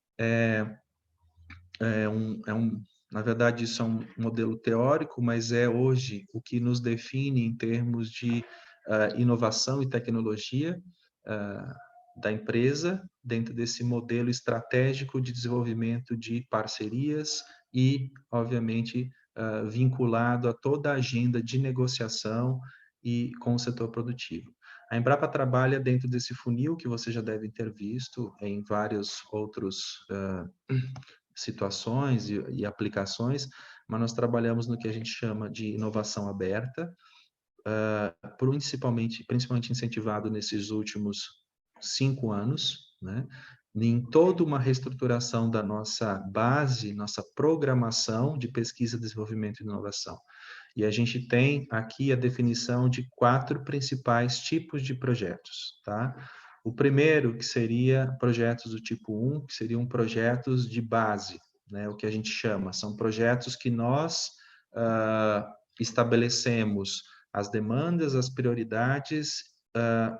na verdade, isso é um modelo teórico, mas é hoje o que nos define em termos de inovação e tecnologia da empresa, dentro desse modelo estratégico de desenvolvimento de parcerias e, obviamente, vinculado a toda a agenda de negociação e com o setor produtivo. A Embrapa trabalha dentro desse funil que você já deve ter visto em vários outros situações e aplicações, mas nós trabalhamos no que a gente chama de inovação aberta, principalmente incentivado nesses últimos 5 anos, né? Em toda uma reestruturação da nossa base, nossa programação de pesquisa, desenvolvimento e inovação. E a gente tem aqui a definição de 4 principais tipos de projetos, tá? O primeiro, que seria projetos do tipo 1, que seriam projetos de base, né? O que a gente chama, são projetos que nós estabelecemos as demandas, as prioridades,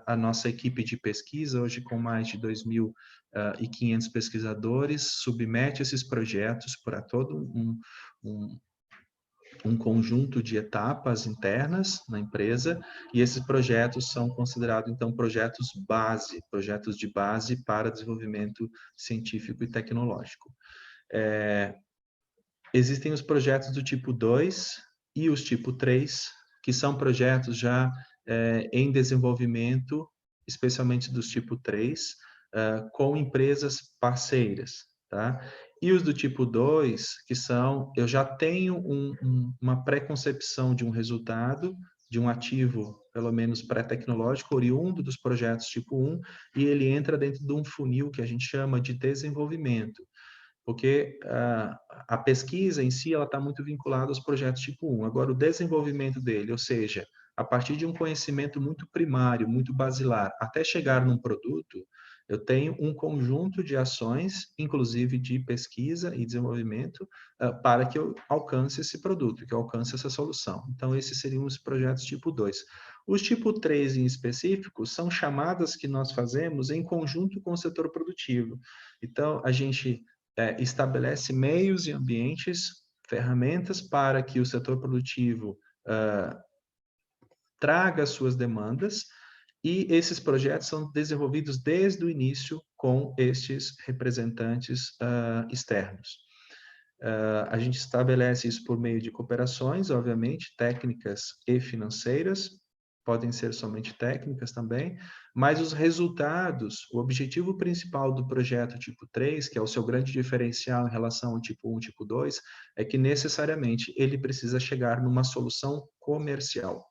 a nossa equipe de pesquisa, hoje com mais de 2.500 pesquisadores, submete esses projetos para todo um conjunto de etapas internas na empresa, e esses projetos são considerados, então, projetos de base para desenvolvimento científico e tecnológico. Existem os projetos do tipo 2 e os tipo 3, que são projetos já em desenvolvimento, especialmente dos tipo 3, com empresas parceiras, tá? E os do tipo 2, que são, eu já tenho uma pré-concepção de um resultado, de um ativo, pelo menos pré-tecnológico, oriundo dos projetos tipo 1, e ele entra dentro de um funil que a gente chama de desenvolvimento, porque a pesquisa em si ela está muito vinculada aos projetos tipo 1. Agora, o desenvolvimento dele, ou seja, a partir de um conhecimento muito primário, muito basilar, até chegar num produto, eu tenho um conjunto de ações, inclusive de pesquisa e desenvolvimento, para que eu alcance esse produto, que eu alcance essa solução. Então, esses seriam os projetos tipo 2. Os tipo 3 em específico são chamadas que nós fazemos em conjunto com o setor produtivo. Então, a gente estabelece meios e ambientes, ferramentas para que o setor produtivo traga as suas demandas, e esses projetos são desenvolvidos desde o início com estes representantes externos. A gente estabelece isso por meio de cooperações, obviamente, técnicas e financeiras, podem ser somente técnicas também, mas os resultados, o objetivo principal do projeto tipo 3, que é o seu grande diferencial em relação ao tipo 1 e tipo 2, é que necessariamente ele precisa chegar numa solução comercial.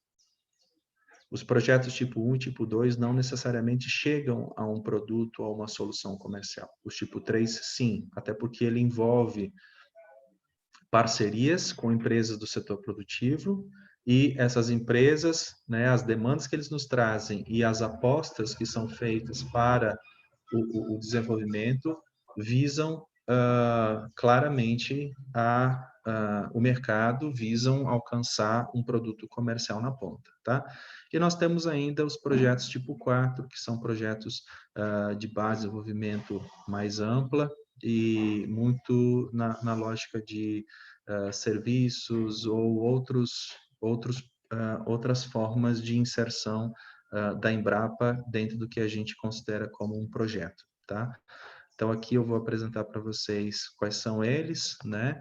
Os projetos tipo 1 e tipo 2 não necessariamente chegam a um produto ou a uma solução comercial. Os tipo 3, sim, até porque ele envolve parcerias com empresas do setor produtivo, e essas empresas, né, as demandas que eles nos trazem e as apostas que são feitas para o desenvolvimento visam claramente o mercado, visam alcançar um produto comercial na ponta, tá? E nós temos ainda os projetos tipo 4, que são projetos de base de desenvolvimento mais ampla e muito na lógica de serviços ou outras formas de inserção da Embrapa dentro do que a gente considera como um projeto, tá? Então, aqui eu vou apresentar para vocês quais são eles, né?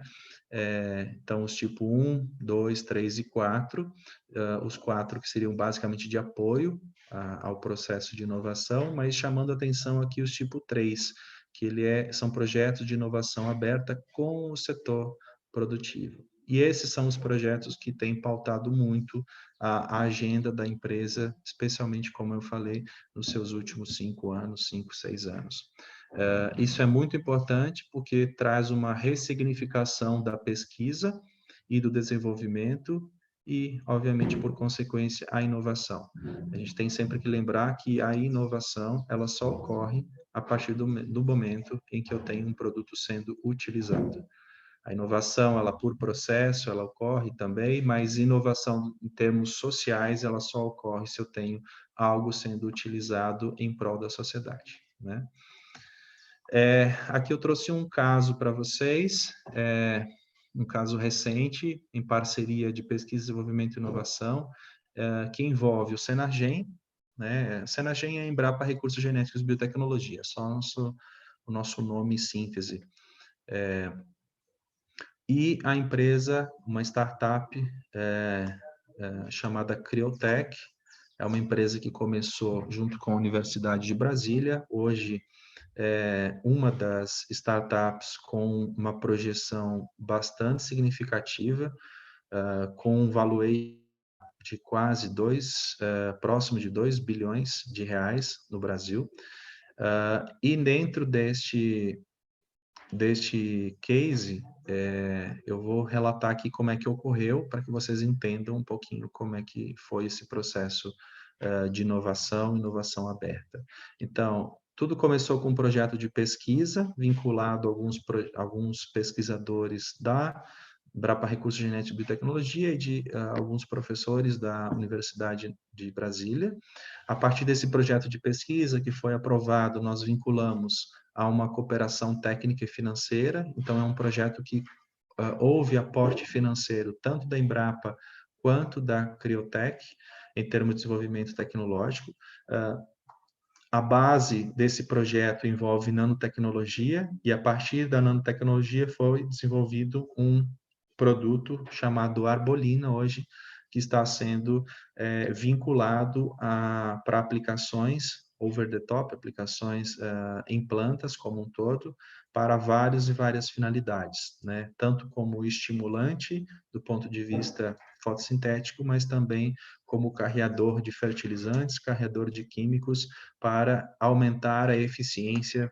Então, os tipo 1, 2, 3 e 4, os 4 que seriam basicamente de apoio ao processo de inovação, mas chamando atenção aqui os tipo 3, que são projetos de inovação aberta com o setor produtivo. E esses são os projetos que têm pautado muito a agenda da empresa, especialmente, como eu falei, nos seus últimos 5 anos, 5, 6 anos. Isso é muito importante porque traz uma ressignificação da pesquisa e do desenvolvimento e, obviamente, por consequência, a inovação. A gente tem sempre que lembrar que a inovação, ela só ocorre a partir do momento em que eu tenho um produto sendo utilizado. A inovação, ela por processo, ela ocorre também, mas inovação em termos sociais, ela só ocorre se eu tenho algo sendo utilizado em prol da sociedade, né? Aqui eu trouxe um caso para vocês, um caso recente, em parceria de pesquisa, desenvolvimento e inovação, que envolve o Senagem, né? Senagem é Embrapa Recursos Genéticos e Biotecnologia, só o nosso nome em síntese. E a empresa, uma startup chamada Criotech, é uma empresa que começou junto com a Universidade de Brasília, hoje uma das startups com uma projeção bastante significativa, com um valuation de quase próximo de 2 bilhões de reais no Brasil. E dentro deste case, eu vou relatar aqui como é que ocorreu, para que vocês entendam um pouquinho como é que foi esse processo de inovação aberta. Então, tudo começou com um projeto de pesquisa, vinculado a alguns pesquisadores da Embrapa Recursos Genéticos e Biotecnologia e de alguns professores da Universidade de Brasília. A partir desse projeto de pesquisa que foi aprovado, nós vinculamos a uma cooperação técnica e financeira. Então, é um projeto que houve aporte financeiro tanto da Embrapa quanto da Criotech, em termos de desenvolvimento tecnológico. A base desse projeto envolve nanotecnologia, e a partir da nanotecnologia foi desenvolvido um produto chamado Arbolina, hoje, que está sendo vinculado para aplicações over the top, aplicações em plantas como um todo, para várias finalidades, né? Tanto como estimulante do ponto de vista fotossintético, mas também como carreador de fertilizantes, carreador de químicos, para aumentar a eficiência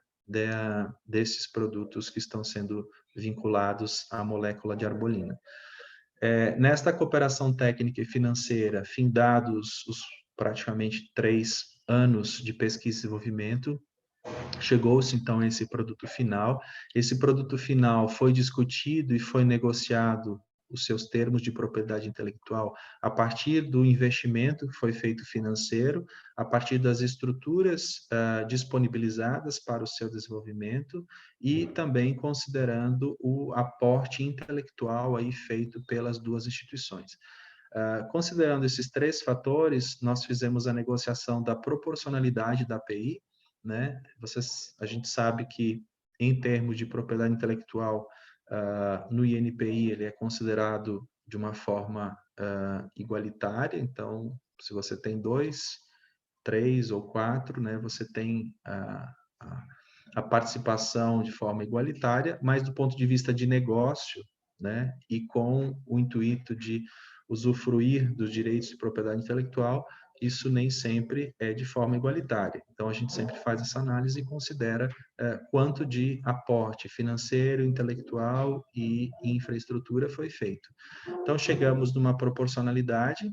desses produtos que estão sendo vinculados à molécula de arbolina. Nesta cooperação técnica e financeira, findados os praticamente 3 anos de pesquisa e desenvolvimento, chegou-se então a esse produto final. Esse produto final foi discutido e foi negociado os seus termos de propriedade intelectual a partir do investimento que foi feito financeiro, a partir das estruturas disponibilizadas para o seu desenvolvimento e também considerando o aporte intelectual aí feito pelas duas instituições. Considerando esses 3 fatores, nós fizemos a negociação da proporcionalidade da API, né? A gente sabe que, em termos de propriedade intelectual, no INPI ele é considerado de uma forma igualitária. Então, se você tem 2, 3 ou 4, né, você tem a participação de forma igualitária, mas do ponto de vista de negócio, né, e com o intuito de usufruir dos direitos de propriedade intelectual, isso nem sempre é de forma igualitária. Então, a gente sempre faz essa análise e considera quanto de aporte financeiro, intelectual e infraestrutura foi feito. Então, chegamos numa proporcionalidade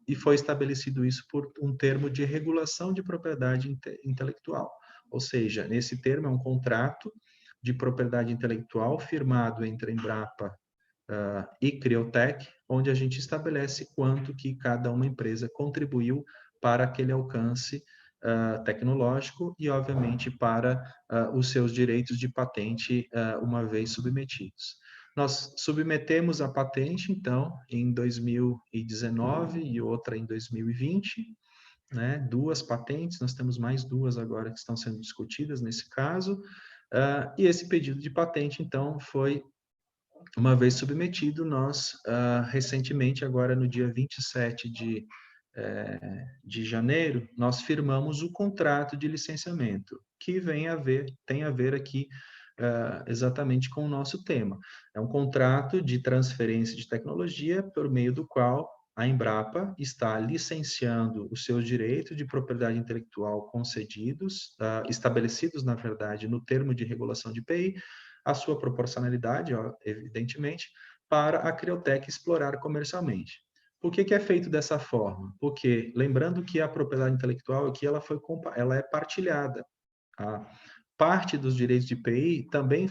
e foi estabelecido isso por um termo de regulação de propriedade intelectual. Ou seja, nesse termo é um contrato de propriedade intelectual firmado entre a Embrapa e Criotech, onde a gente estabelece quanto que cada uma empresa contribuiu para aquele alcance tecnológico e, obviamente, para os seus direitos de patente uma vez submetidos. Nós submetemos a patente, então, em 2019 e outra em 2020, né? 2 patentes, nós temos mais 2 agora que estão sendo discutidas nesse caso, e esse pedido de patente, então, foi uma vez submetido, nós, recentemente, agora no dia 27 de janeiro, nós firmamos o contrato de licenciamento, que tem a ver aqui exatamente com o nosso tema. É um contrato de transferência de tecnologia por meio do qual a Embrapa está licenciando os seus direitos de propriedade intelectual concedidos, estabelecidos, na verdade, no termo de regulação de IPI, a sua proporcionalidade, ó, evidentemente, para a Criotech explorar comercialmente. Por que é feito dessa forma? Porque, lembrando que a propriedade intelectual aqui ela é partilhada. A parte dos direitos de IPI também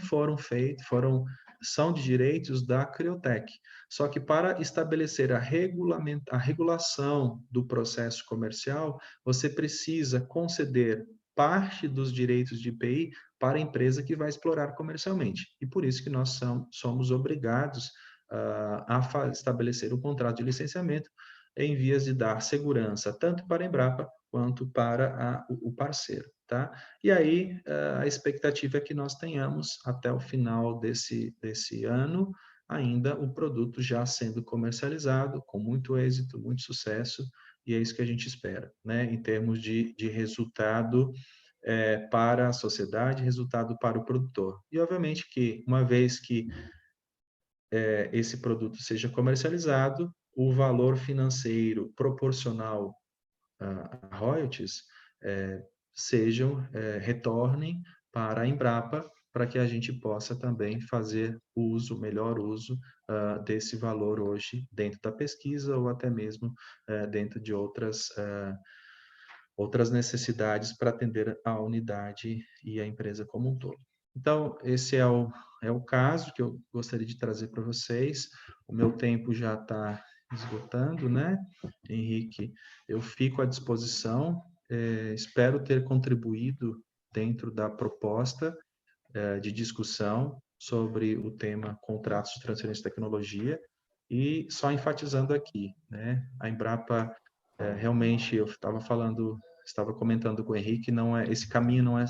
são de direitos da Criotech. Só que para estabelecer a regulação do processo comercial, você precisa conceder parte dos direitos de IPI para a empresa que vai explorar comercialmente. E por isso que nós somos obrigados a estabelecer um contrato de licenciamento em vias de dar segurança tanto para a Embrapa quanto para o parceiro, tá? E aí a expectativa é que nós tenhamos até o final desse ano ainda o produto já sendo comercializado com muito êxito, muito sucesso, e é isso que a gente espera, né? Em termos de resultado para a sociedade, resultado para o produtor. E obviamente que uma vez que esse produto seja comercializado, o valor financeiro proporcional a royalties retornem para a Embrapa, para que a gente possa também fazer melhor uso desse valor hoje dentro da pesquisa ou até mesmo dentro de outras necessidades para atender a unidade e a empresa como um todo. Então, esse é o caso que eu gostaria de trazer para vocês. O meu tempo já está esgotando, né, Henrique? Eu fico à disposição, espero ter contribuído dentro da proposta de discussão sobre o tema contratos de transferência de tecnologia, e só enfatizando aqui, né, a Embrapa, realmente, eu estava comentando com o Henrique, esse caminho não é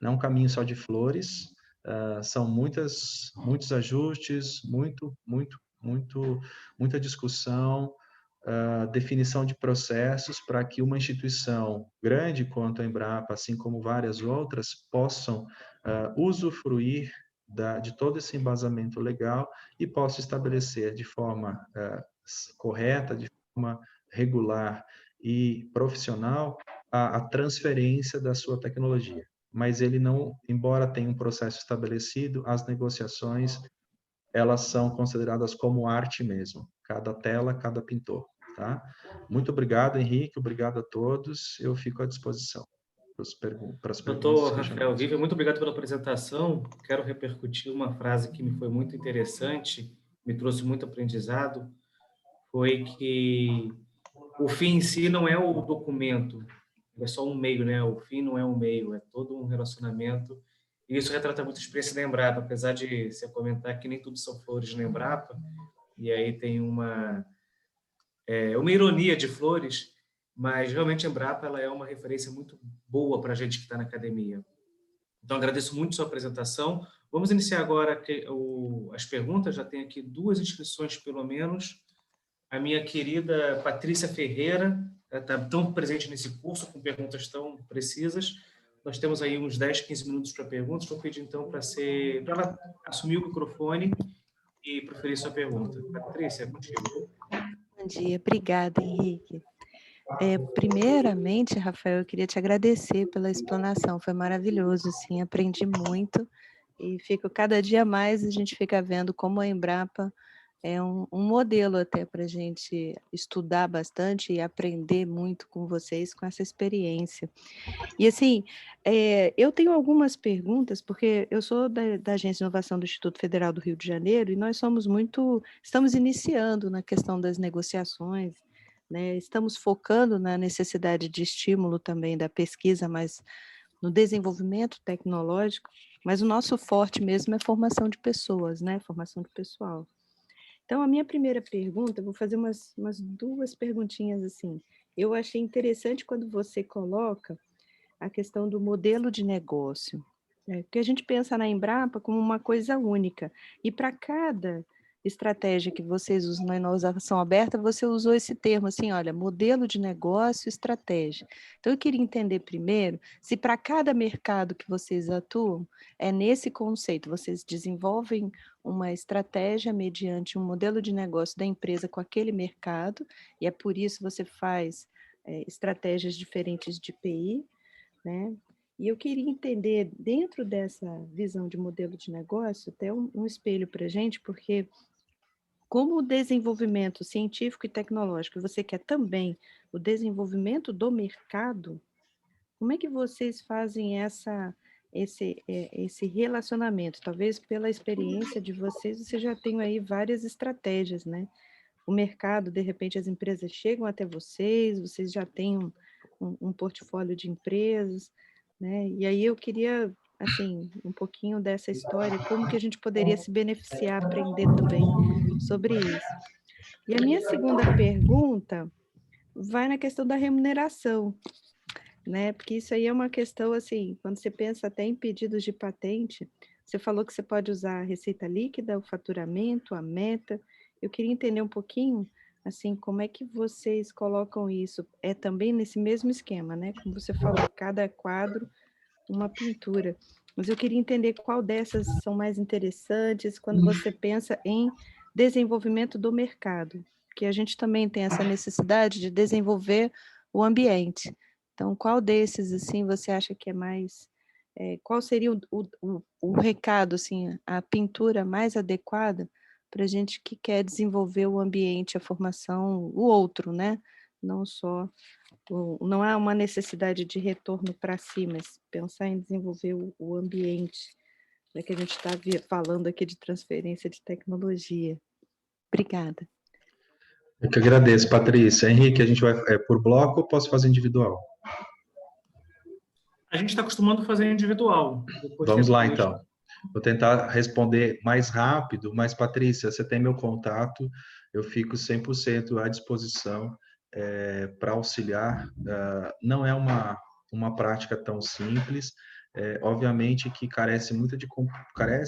um caminho só de flores, são muitos ajustes, muita discussão, definição de processos para que uma instituição grande quanto a Embrapa, assim como várias outras, possam usufruir de todo esse embasamento legal e possa estabelecer de forma correta, de forma regular e profissional a transferência da sua tecnologia. Mas ele não, embora tenha um processo estabelecido, as negociações, elas são consideradas como arte mesmo, cada tela, cada pintor, tá? Muito obrigado, Henrique, obrigado a todos, eu fico à disposição para as perguntas Doutor e Rafael questionamentos. Viver, muito obrigado pela apresentação. Quero repercutir uma frase que me foi muito interessante, me trouxe muito aprendizado, foi que o fim em si não é o documento, é só um meio, né? O fim não é um meio, é todo um relacionamento. E isso retrata muito a experiência da Embrapa, apesar de você comentar que nem tudo são flores na Embrapa, e aí tem uma ironia de flores, mas realmente a Embrapa ela é uma referência muito boa para a gente que está na academia. Então, agradeço muito a sua apresentação. Vamos iniciar agora as perguntas. Já tem aqui 2 inscrições, pelo menos. A minha querida Patrícia Ferreira está tão presente nesse curso, com perguntas tão precisas. Nós temos aí uns 10, 15 minutos para perguntas. Vou pedir, então, para ela assumir o microfone e proferir sua pergunta. Patrícia, é contigo. Bom dia, obrigada, Henrique. Primeiramente, Rafael, eu queria te agradecer pela explanação, foi maravilhoso, sim, aprendi muito e cada dia mais a gente fica vendo como a Embrapa é um modelo até para a gente estudar bastante e aprender muito com vocês, com essa experiência. E assim, eu tenho algumas perguntas, porque eu sou da Agência de Inovação do Instituto Federal do Rio de Janeiro e nós estamos iniciando na questão das negociações, né? Estamos focando na necessidade de estímulo também da pesquisa, mas no desenvolvimento tecnológico, mas o nosso forte mesmo é formação de pessoas, né? Formação de pessoal. Então, a minha primeira pergunta, eu vou fazer umas 2 perguntinhas assim. Eu achei interessante quando você coloca a questão do modelo de negócio, porque a gente pensa na Embrapa como uma coisa única, e para cada estratégia que vocês usam na inovação aberta, você usou esse termo assim, olha, modelo de negócio, estratégia. Então, eu queria entender primeiro se para cada mercado que vocês atuam, é nesse conceito, vocês desenvolvem uma estratégia mediante um modelo de negócio da empresa com aquele mercado, e é por isso você faz estratégias diferentes de PI, né? E eu queria entender, dentro dessa visão de modelo de negócio, até um espelho para a gente, porque como o desenvolvimento científico e tecnológico, você quer também o desenvolvimento do mercado, como é que vocês fazem esse relacionamento? Talvez pela experiência de vocês, você já tem aí várias estratégias, né? O mercado, de repente, as empresas chegam até vocês já têm um portfólio de empresas, né? E aí eu queria, assim, um pouquinho dessa história, como que a gente poderia se beneficiar, aprender também sobre isso. E a minha segunda pergunta vai na questão da remuneração, né? Porque isso aí é uma questão, assim, quando você pensa até em pedidos de patente, você falou que você pode usar a receita líquida, o faturamento, a meta. Eu queria entender um pouquinho, assim, como é que vocês colocam isso? É também nesse mesmo esquema, né? Como você falou, cada quadro, uma pintura. Mas eu queria entender qual dessas são mais interessantes quando você pensa em desenvolvimento do mercado, porque a gente também tem essa necessidade de desenvolver o ambiente. Então, qual desses, assim, você acha que é mais... qual seria o recado, assim, a pintura mais adequada para a gente que quer desenvolver o ambiente, a formação, o outro, né? Não só... não há uma necessidade de retorno para si, mas pensar em desenvolver o ambiente, né, que a gente está falando aqui de transferência de tecnologia. Obrigada. Eu que agradeço, Patrícia. Henrique, a gente vai por bloco ou posso fazer individual? A gente está acostumando a fazer individual. Depois Vamos lá, depois. então. Vou tentar responder mais rápido, mas, Patrícia, você tem meu contato, eu fico 100% à disposição para auxiliar. Não é uma prática tão simples, obviamente que carece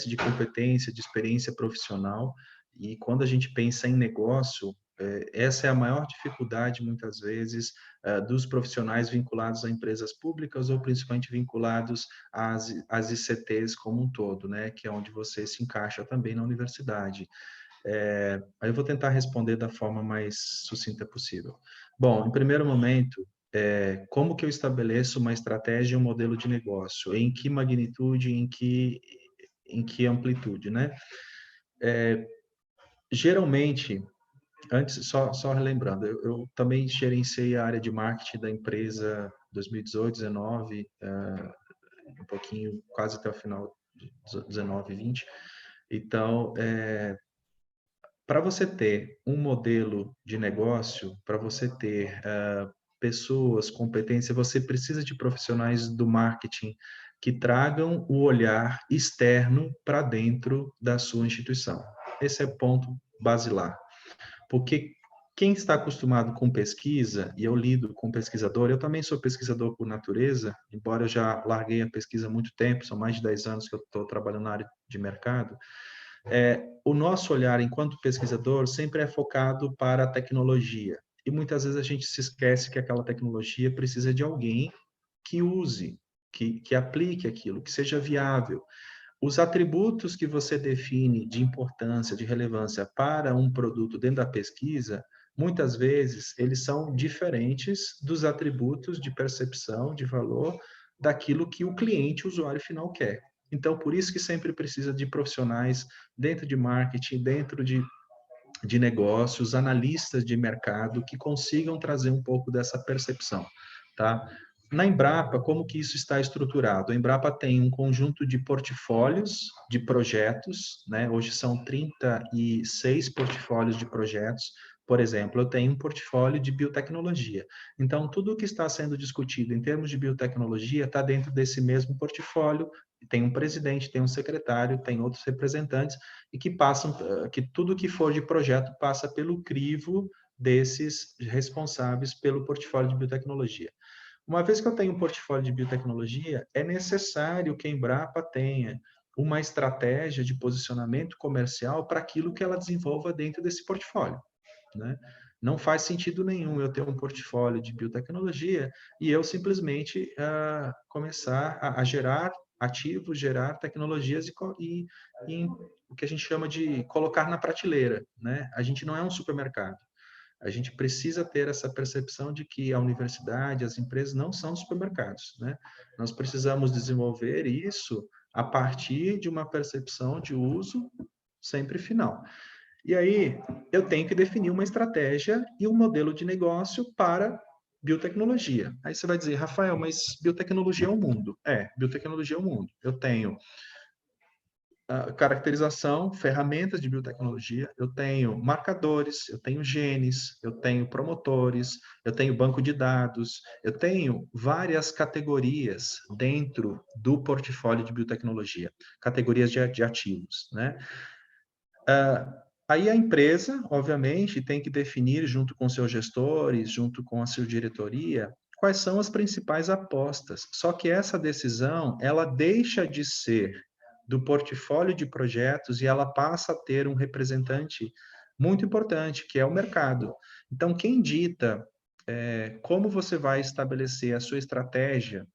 de competência, de experiência profissional, e quando a gente pensa em negócio, essa é a maior dificuldade, muitas vezes, dos profissionais vinculados a empresas públicas ou principalmente vinculados às ICTs como um todo, né, que é onde você se encaixa também na universidade. Aí eu vou tentar responder da forma mais sucinta possível. Bom, em primeiro momento, como que eu estabeleço uma estratégia e um modelo de negócio? Em que magnitude, em que amplitude, né? Geralmente, antes, só relembrando, eu também gerenciei a área de marketing da empresa 2018, 19, um pouquinho, quase até o final de 19, 20. Então, para você ter um modelo de negócio, para você ter pessoas, competência, você precisa de profissionais do marketing que tragam o olhar externo para dentro da sua instituição. Esse é o ponto basilar. Porque quem está acostumado com pesquisa, e eu lido com pesquisador, eu também sou pesquisador por natureza, embora eu já larguei a pesquisa há muito tempo, são mais de 10 anos que eu estou trabalhando na área de mercado, o nosso olhar enquanto pesquisador sempre é focado para a tecnologia. E muitas vezes a gente se esquece que aquela tecnologia precisa de alguém que use, que aplique aquilo, que seja viável. Os atributos que você define de importância, de relevância para um produto dentro da pesquisa, muitas vezes eles são diferentes dos atributos de percepção, de valor, daquilo que o cliente, o usuário final quer. Então, por isso que sempre precisa de profissionais dentro de marketing, dentro de negócios, analistas de mercado que consigam trazer um pouco dessa percepção, tá? Na Embrapa, como que isso está estruturado? A Embrapa tem um conjunto de portfólios de projetos, né? Hoje são 36 portfólios de projetos. Por exemplo, eu tenho um portfólio de biotecnologia. Então, tudo o que está sendo discutido em termos de biotecnologia está dentro desse mesmo portfólio. Tem um presidente, tem um secretário, tem outros representantes, e que passam, que tudo que for de projeto passa pelo crivo desses responsáveis pelo portfólio de biotecnologia. Uma vez que eu tenho um portfólio de biotecnologia, é necessário que a Embrapa tenha uma estratégia de posicionamento comercial para aquilo que ela desenvolva dentro desse portfólio, né? Não faz sentido nenhum eu ter um portfólio de biotecnologia e eu simplesmente começar a gerar ativos, gerar tecnologias e o que a gente chama de colocar na prateleira, né? A gente não é um supermercado. A gente precisa ter essa percepção de que a universidade, as empresas não são supermercados, né? Nós precisamos desenvolver isso a partir de uma percepção de uso sempre final. E aí, eu tenho que definir uma estratégia e um modelo de negócio para biotecnologia. Aí você vai dizer, Rafael, mas biotecnologia é um mundo. Biotecnologia é um mundo. Eu tenho caracterização, ferramentas de biotecnologia, eu tenho marcadores, eu tenho genes, eu tenho promotores, eu tenho banco de dados, eu tenho várias categorias dentro do portfólio de biotecnologia, categorias de ativos, né? Aí a empresa, obviamente, tem que definir junto com seus gestores, junto com a sua diretoria, quais são as principais apostas. Só que essa decisão, ela deixa de ser do portfólio de projetos e ela passa a ter um representante muito importante, que é o mercado. Então, quem dita como você vai estabelecer a sua estratégia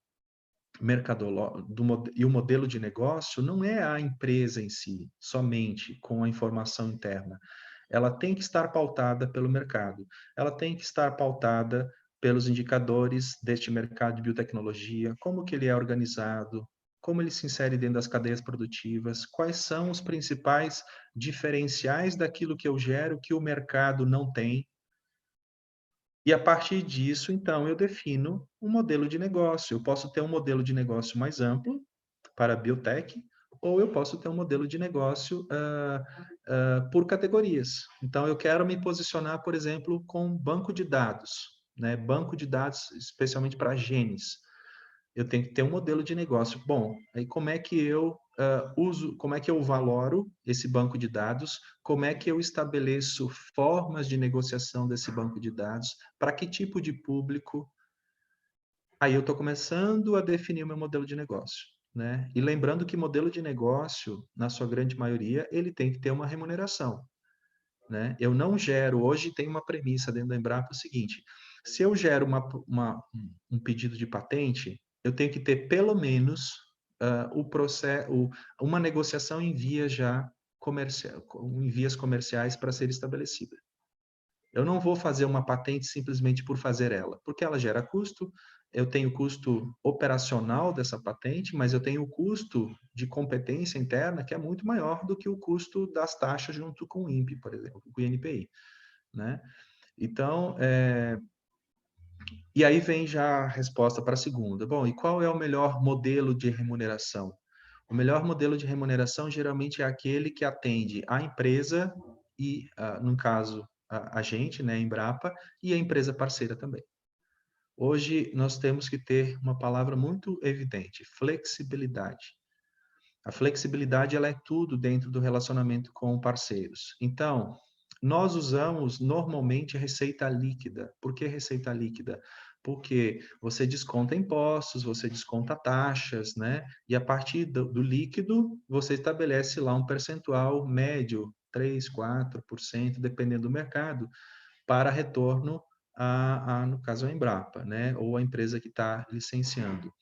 e o modelo de negócio não é a empresa em si, somente com a informação interna. Ela tem que estar pautada pelo mercado. Ela tem que estar pautada pelos indicadores deste mercado de biotecnologia, como que ele é organizado, como ele se insere dentro das cadeias produtivas, quais são os principais diferenciais daquilo que eu gero que o mercado não tem. E a partir disso, então, eu defino um modelo de negócio. Eu posso ter um modelo de negócio mais amplo para a biotech, ou eu posso ter um modelo de negócio por categorias. Então, eu quero me posicionar, por exemplo, com banco de dados, né? Banco de dados especialmente para genes. Eu tenho que ter um modelo de negócio. Bom, aí como é que eu como é que eu valoro esse banco de dados, como é que eu estabeleço formas de negociação desse banco de dados, para que tipo de público. Aí eu estou começando a definir o meu modelo de negócio, né? E lembrando que modelo de negócio, na sua grande maioria, ele tem que ter uma remuneração, né? Eu não gero, hoje tem uma premissa dentro da Embrapa, o seguinte, se eu gero um pedido de patente, eu tenho que ter pelo menos uma negociação em vias comerciais para ser estabelecida. Eu não vou fazer uma patente simplesmente por fazer ela, porque ela gera custo, eu tenho custo operacional dessa patente, mas eu tenho o custo de competência interna que é muito maior do que o custo das taxas junto com o INPE, por exemplo, com o INPI, né? Então, e aí vem já a resposta para a segunda. Bom, e qual é o melhor modelo de remuneração? O melhor modelo de remuneração geralmente é aquele que atende a empresa e, no caso, a gente, né, a Embrapa, e a empresa parceira também. Hoje, nós temos que ter uma palavra muito evidente, flexibilidade. A flexibilidade, ela é tudo dentro do relacionamento com parceiros. Então, nós usamos normalmente receita líquida. Por que receita líquida? Porque você desconta impostos, você desconta taxas, né? E a partir do líquido, você estabelece lá um percentual médio, 3%, 4%, dependendo do mercado, para retorno no caso, a Embrapa, né? Ou a empresa que está licenciando.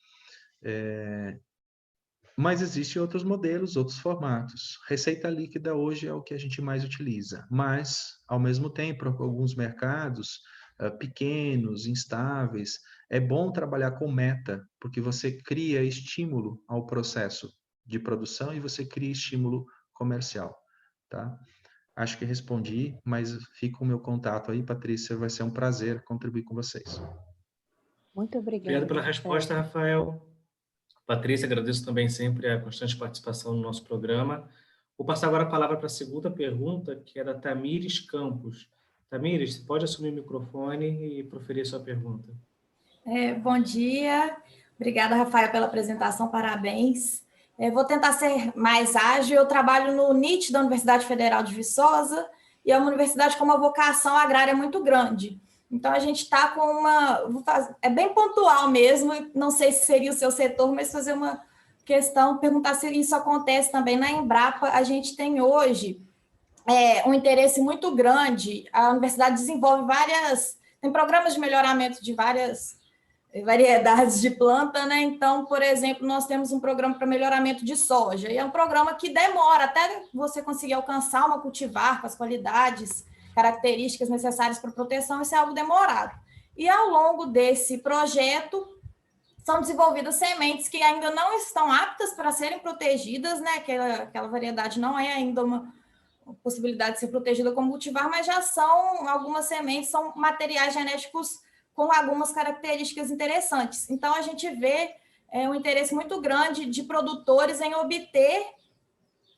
Mas existem outros modelos, outros formatos. Receita líquida hoje é o que a gente mais utiliza, mas, ao mesmo tempo, alguns mercados pequenos, instáveis, é bom trabalhar com meta, porque você cria estímulo ao processo de produção e você cria estímulo comercial, tá? Acho que respondi, mas fica o meu contato aí, Patrícia, vai ser um prazer contribuir com vocês. Muito obrigada. Obrigado pela resposta, Rafael. Patrícia, agradeço também sempre a constante participação no nosso programa. Vou passar agora a palavra para a segunda pergunta, que é da Tamires Campos. Tamires, você pode assumir o microfone e proferir a sua pergunta. Bom dia. Obrigada, Rafael, pela apresentação. Parabéns. Vou tentar ser mais ágil. Eu trabalho no NIT da Universidade Federal de Viçosa e é uma universidade com uma vocação agrária muito grande. Então, a gente está com é bem pontual mesmo, não sei se seria o seu setor, mas fazer uma questão, perguntar se isso acontece também na Embrapa. A gente tem hoje um interesse muito grande, a universidade desenvolve tem programas de melhoramento de várias variedades de planta, né? Então, por exemplo, nós temos um programa para melhoramento de soja, e é um programa que demora até você conseguir alcançar uma cultivar com as qualidades, características necessárias para proteção, isso é algo demorado. E ao longo desse projeto, são desenvolvidas sementes que ainda não estão aptas para serem protegidas, né? Aquela variedade não é ainda uma possibilidade de ser protegida como cultivar, mas já são, algumas sementes são materiais genéticos com algumas características interessantes. Então, a gente vê um interesse muito grande de produtores em obter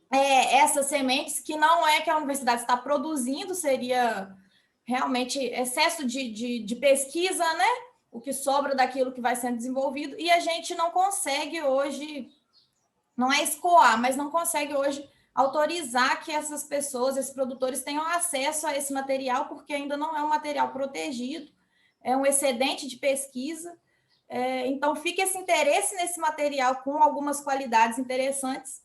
essas sementes, que não é que a universidade está produzindo, seria realmente excesso de pesquisa, né? O que sobra daquilo que vai sendo desenvolvido, e a gente não consegue hoje, não é escoar, mas não consegue hoje autorizar que essas pessoas, esses produtores, tenham acesso a esse material, porque ainda não é um material protegido, é um excedente de pesquisa. Então, fica esse interesse nesse material com algumas qualidades interessantes,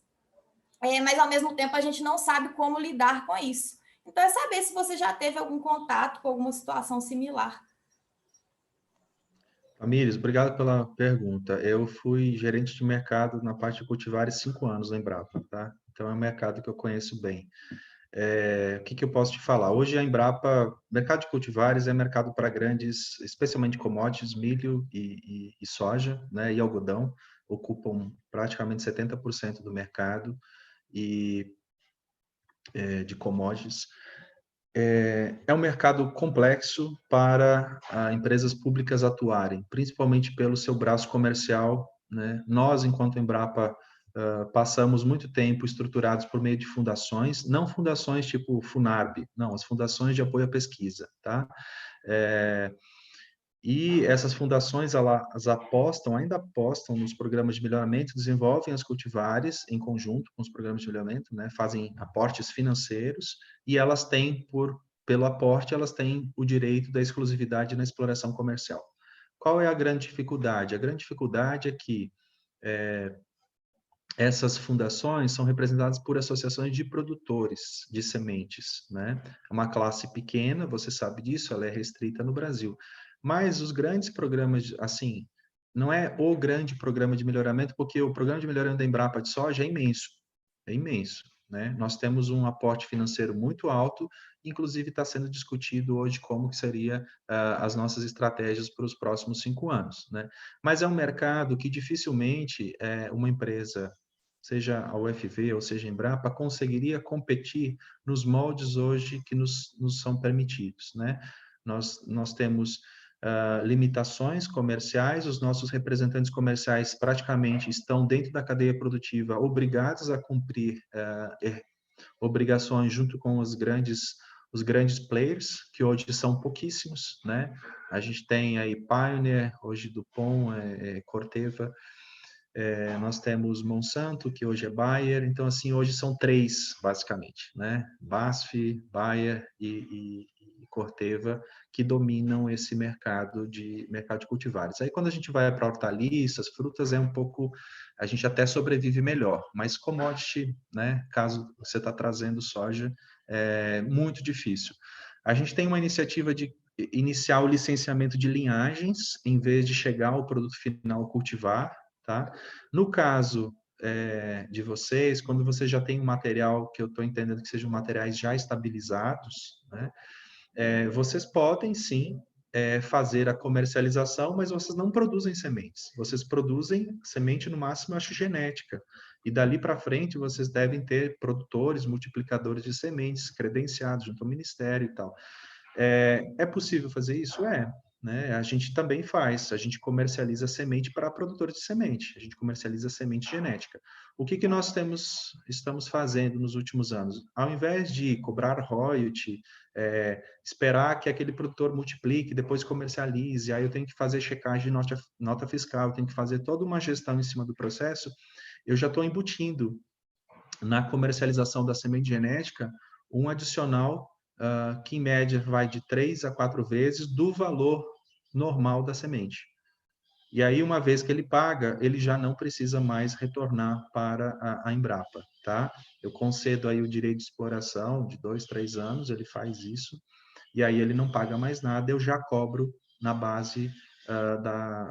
mas, ao mesmo tempo, a gente não sabe como lidar com isso. Então, é saber se você já teve algum contato com alguma situação similar. Tamires, obrigado pela pergunta. Eu fui gerente de mercado na parte de cultivares 5 anos na Embrapa, tá? Então, é um mercado que eu conheço bem. O que eu posso te falar? Hoje, a Embrapa, mercado de cultivares é mercado para grandes, especialmente commodities, milho e soja, né? E algodão, ocupam praticamente 70% do mercado de commodities. É um mercado complexo para empresas públicas atuarem, principalmente pelo seu braço comercial, né? Nós, enquanto Embrapa, passamos muito tempo estruturados por meio de fundações, não fundações tipo Funarb, não, as fundações de apoio à pesquisa, tá? E essas fundações, elas ainda apostam nos programas de melhoramento, desenvolvem as cultivares em conjunto com os programas de melhoramento, né? Fazem aportes financeiros e elas têm, pelo aporte, elas têm o direito da exclusividade na exploração comercial. Qual é a grande dificuldade? A grande dificuldade é que essas fundações são representadas por associações de produtores de sementes, né? É uma classe pequena, você sabe disso, ela é restrita no Brasil. Mas os grandes programas, assim, não é o grande programa de melhoramento, porque o programa de melhoramento da Embrapa de soja é imenso, né? Nós temos um aporte financeiro muito alto, inclusive está sendo discutido hoje como que seria as nossas estratégias para os próximos 5 anos, né? Mas é um mercado que dificilmente uma empresa, seja a UFV ou seja a Embrapa, conseguiria competir nos moldes hoje que nos são permitidos, né? Nós temos limitações comerciais, os nossos representantes comerciais praticamente estão dentro da cadeia produtiva, obrigados a cumprir obrigações junto com os grandes players, que hoje são pouquíssimos, né? A gente tem aí Pioneer, hoje DuPont, Corteva, nós temos Monsanto, que hoje é Bayer, então, assim, hoje são 3, basicamente, né? BASF, Bayer e Corteva, que dominam esse mercado de cultivares. Aí, quando a gente vai para hortaliças, frutas, é um pouco, a gente até sobrevive melhor, mas commodity, né? Caso você está trazendo soja, é muito difícil. A gente tem uma iniciativa de iniciar o licenciamento de linhagens, em vez de chegar ao produto final cultivar, tá? No caso de vocês, quando você já tem um material, que eu estou entendendo que sejam materiais já estabilizados, né? Vocês podem, sim, fazer a comercialização, mas vocês não produzem sementes. Vocês produzem semente, no máximo, acho, genética. E dali para frente, vocês devem ter produtores, multiplicadores de sementes, credenciados junto ao Ministério e tal. É possível fazer isso? Né? A gente também faz, a gente comercializa semente para produtores de semente, a gente comercializa semente genética. O que nós estamos fazendo nos últimos anos? Ao invés de cobrar royalty, esperar que aquele produtor multiplique, depois comercialize, aí eu tenho que fazer checagem de nota fiscal, eu tenho que fazer toda uma gestão em cima do processo, eu já estou embutindo na comercialização da semente genética um adicional que em média vai de 3 a 4 vezes do valor normal da semente. E aí, uma vez que ele paga, ele já não precisa mais retornar para a Embrapa, tá? Eu concedo aí o direito de exploração de 2, 3 anos, ele faz isso, e aí ele não paga mais nada, eu já cobro na base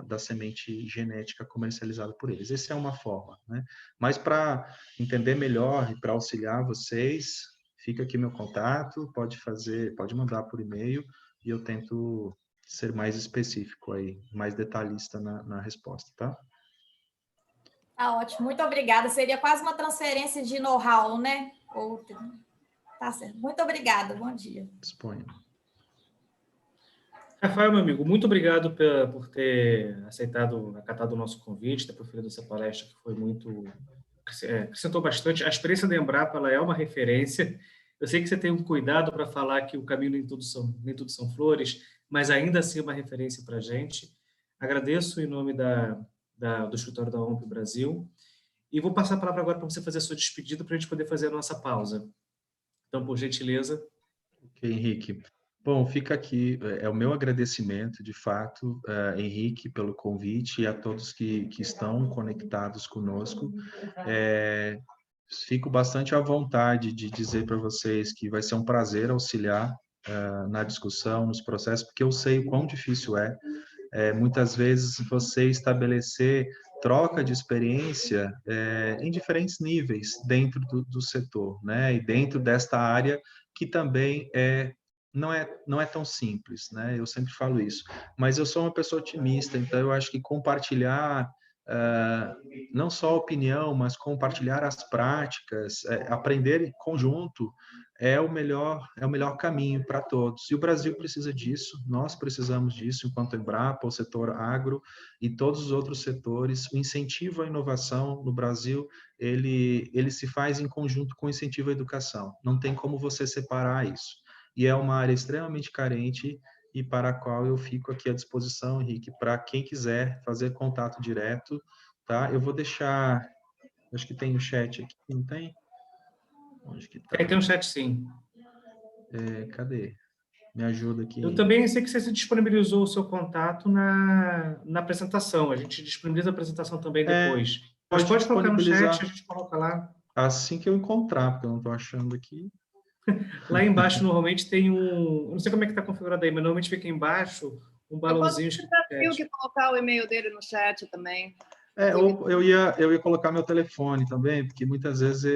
da semente genética comercializada por eles. Essa é uma forma, né? Mas para entender melhor e para auxiliar vocês, fica aqui meu contato, pode mandar por e-mail e eu tento ser mais específico aí, mais detalhista na resposta, tá? Tá ótimo, muito obrigada. Seria quase uma transferência de know-how, né? Tá certo. Muito obrigada, bom dia. Disponha. Rafael, meu amigo, muito obrigado por ter acatado o nosso convite, ter proferido essa palestra que foi muito... acrescentou bastante. A experiência da Embrapa, ela é uma referência. Eu sei que você tem um cuidado para falar que o caminho nem tudo são flores, mas ainda assim é uma referência para a gente. Agradeço em nome do escritório da OMP Brasil e vou passar a palavra agora para você fazer a sua despedida para a gente poder fazer a nossa pausa. Então, por gentileza. Ok, Henrique. Bom, fica aqui, é o meu agradecimento, de fato, Henrique, pelo convite e a todos que estão conectados conosco. Fico bastante à vontade de dizer para vocês que vai ser um prazer auxiliar na discussão, nos processos, porque eu sei o quão difícil muitas vezes você estabelecer troca de experiência em diferentes níveis dentro do setor, né? E dentro desta área que também não é tão simples, né? Eu sempre falo isso. Mas eu sou uma pessoa otimista, então eu acho que compartilhar não só a opinião, mas compartilhar as práticas, aprender em conjunto é o melhor caminho para todos. E o Brasil precisa disso, nós precisamos disso enquanto Embrapa, o setor agro e todos os outros setores. O incentivo à inovação no Brasil, ele se faz em conjunto com o incentivo à educação. Não tem como você separar isso. E é uma área extremamente carente e para a qual eu fico aqui à disposição, Henrique, para quem quiser fazer contato direto, tá? Eu vou deixar, acho que tem no chat aqui, não tem? Onde que tá? Tem um chat, sim. Cadê? Me ajuda aqui. Eu também sei que você disponibilizou o seu contato na apresentação. A gente disponibiliza a apresentação também depois. Mas pode colocar no chat, a gente coloca lá. Assim que eu encontrar, porque eu não estou achando aqui. Lá embaixo, normalmente, tem um... Eu não sei como é que está configurado aí, mas normalmente fica embaixo um balãozinho escrito Eu posso que colocar o e-mail dele no chat também. Eu ia colocar meu telefone também, porque muitas vezes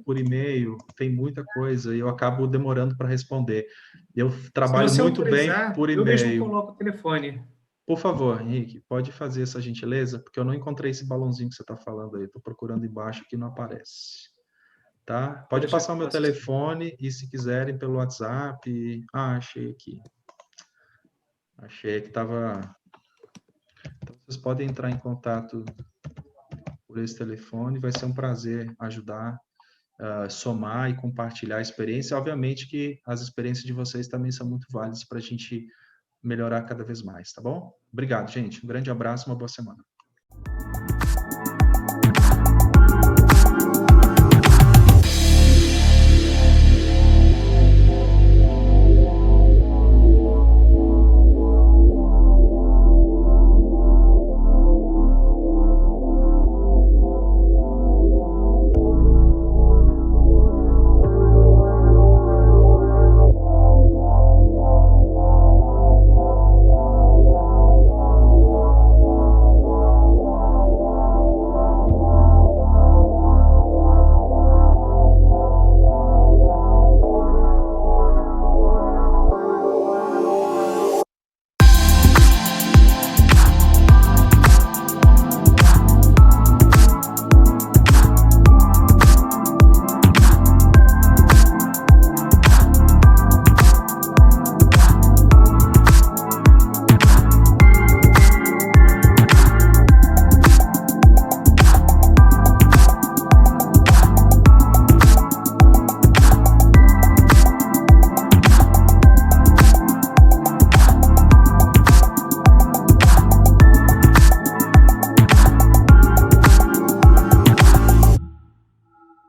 por e-mail tem muita coisa e eu acabo demorando para responder. Eu trabalho muito bem por e-mail. Eu mesmo coloco o telefone. Por favor, Henrique, pode fazer essa gentileza, porque eu não encontrei esse balãozinho que você está falando aí. Estou procurando embaixo aqui, não aparece. Tá? Pode passar o meu telefone e se quiserem pelo WhatsApp. Achei aqui. Achei que estava... Então, vocês podem entrar em contato por esse telefone. Vai ser um prazer ajudar, somar e compartilhar a experiência. Obviamente que as experiências de vocês também são muito válidas para a gente melhorar cada vez mais, tá bom? Obrigado, gente. Um grande abraço, uma boa semana.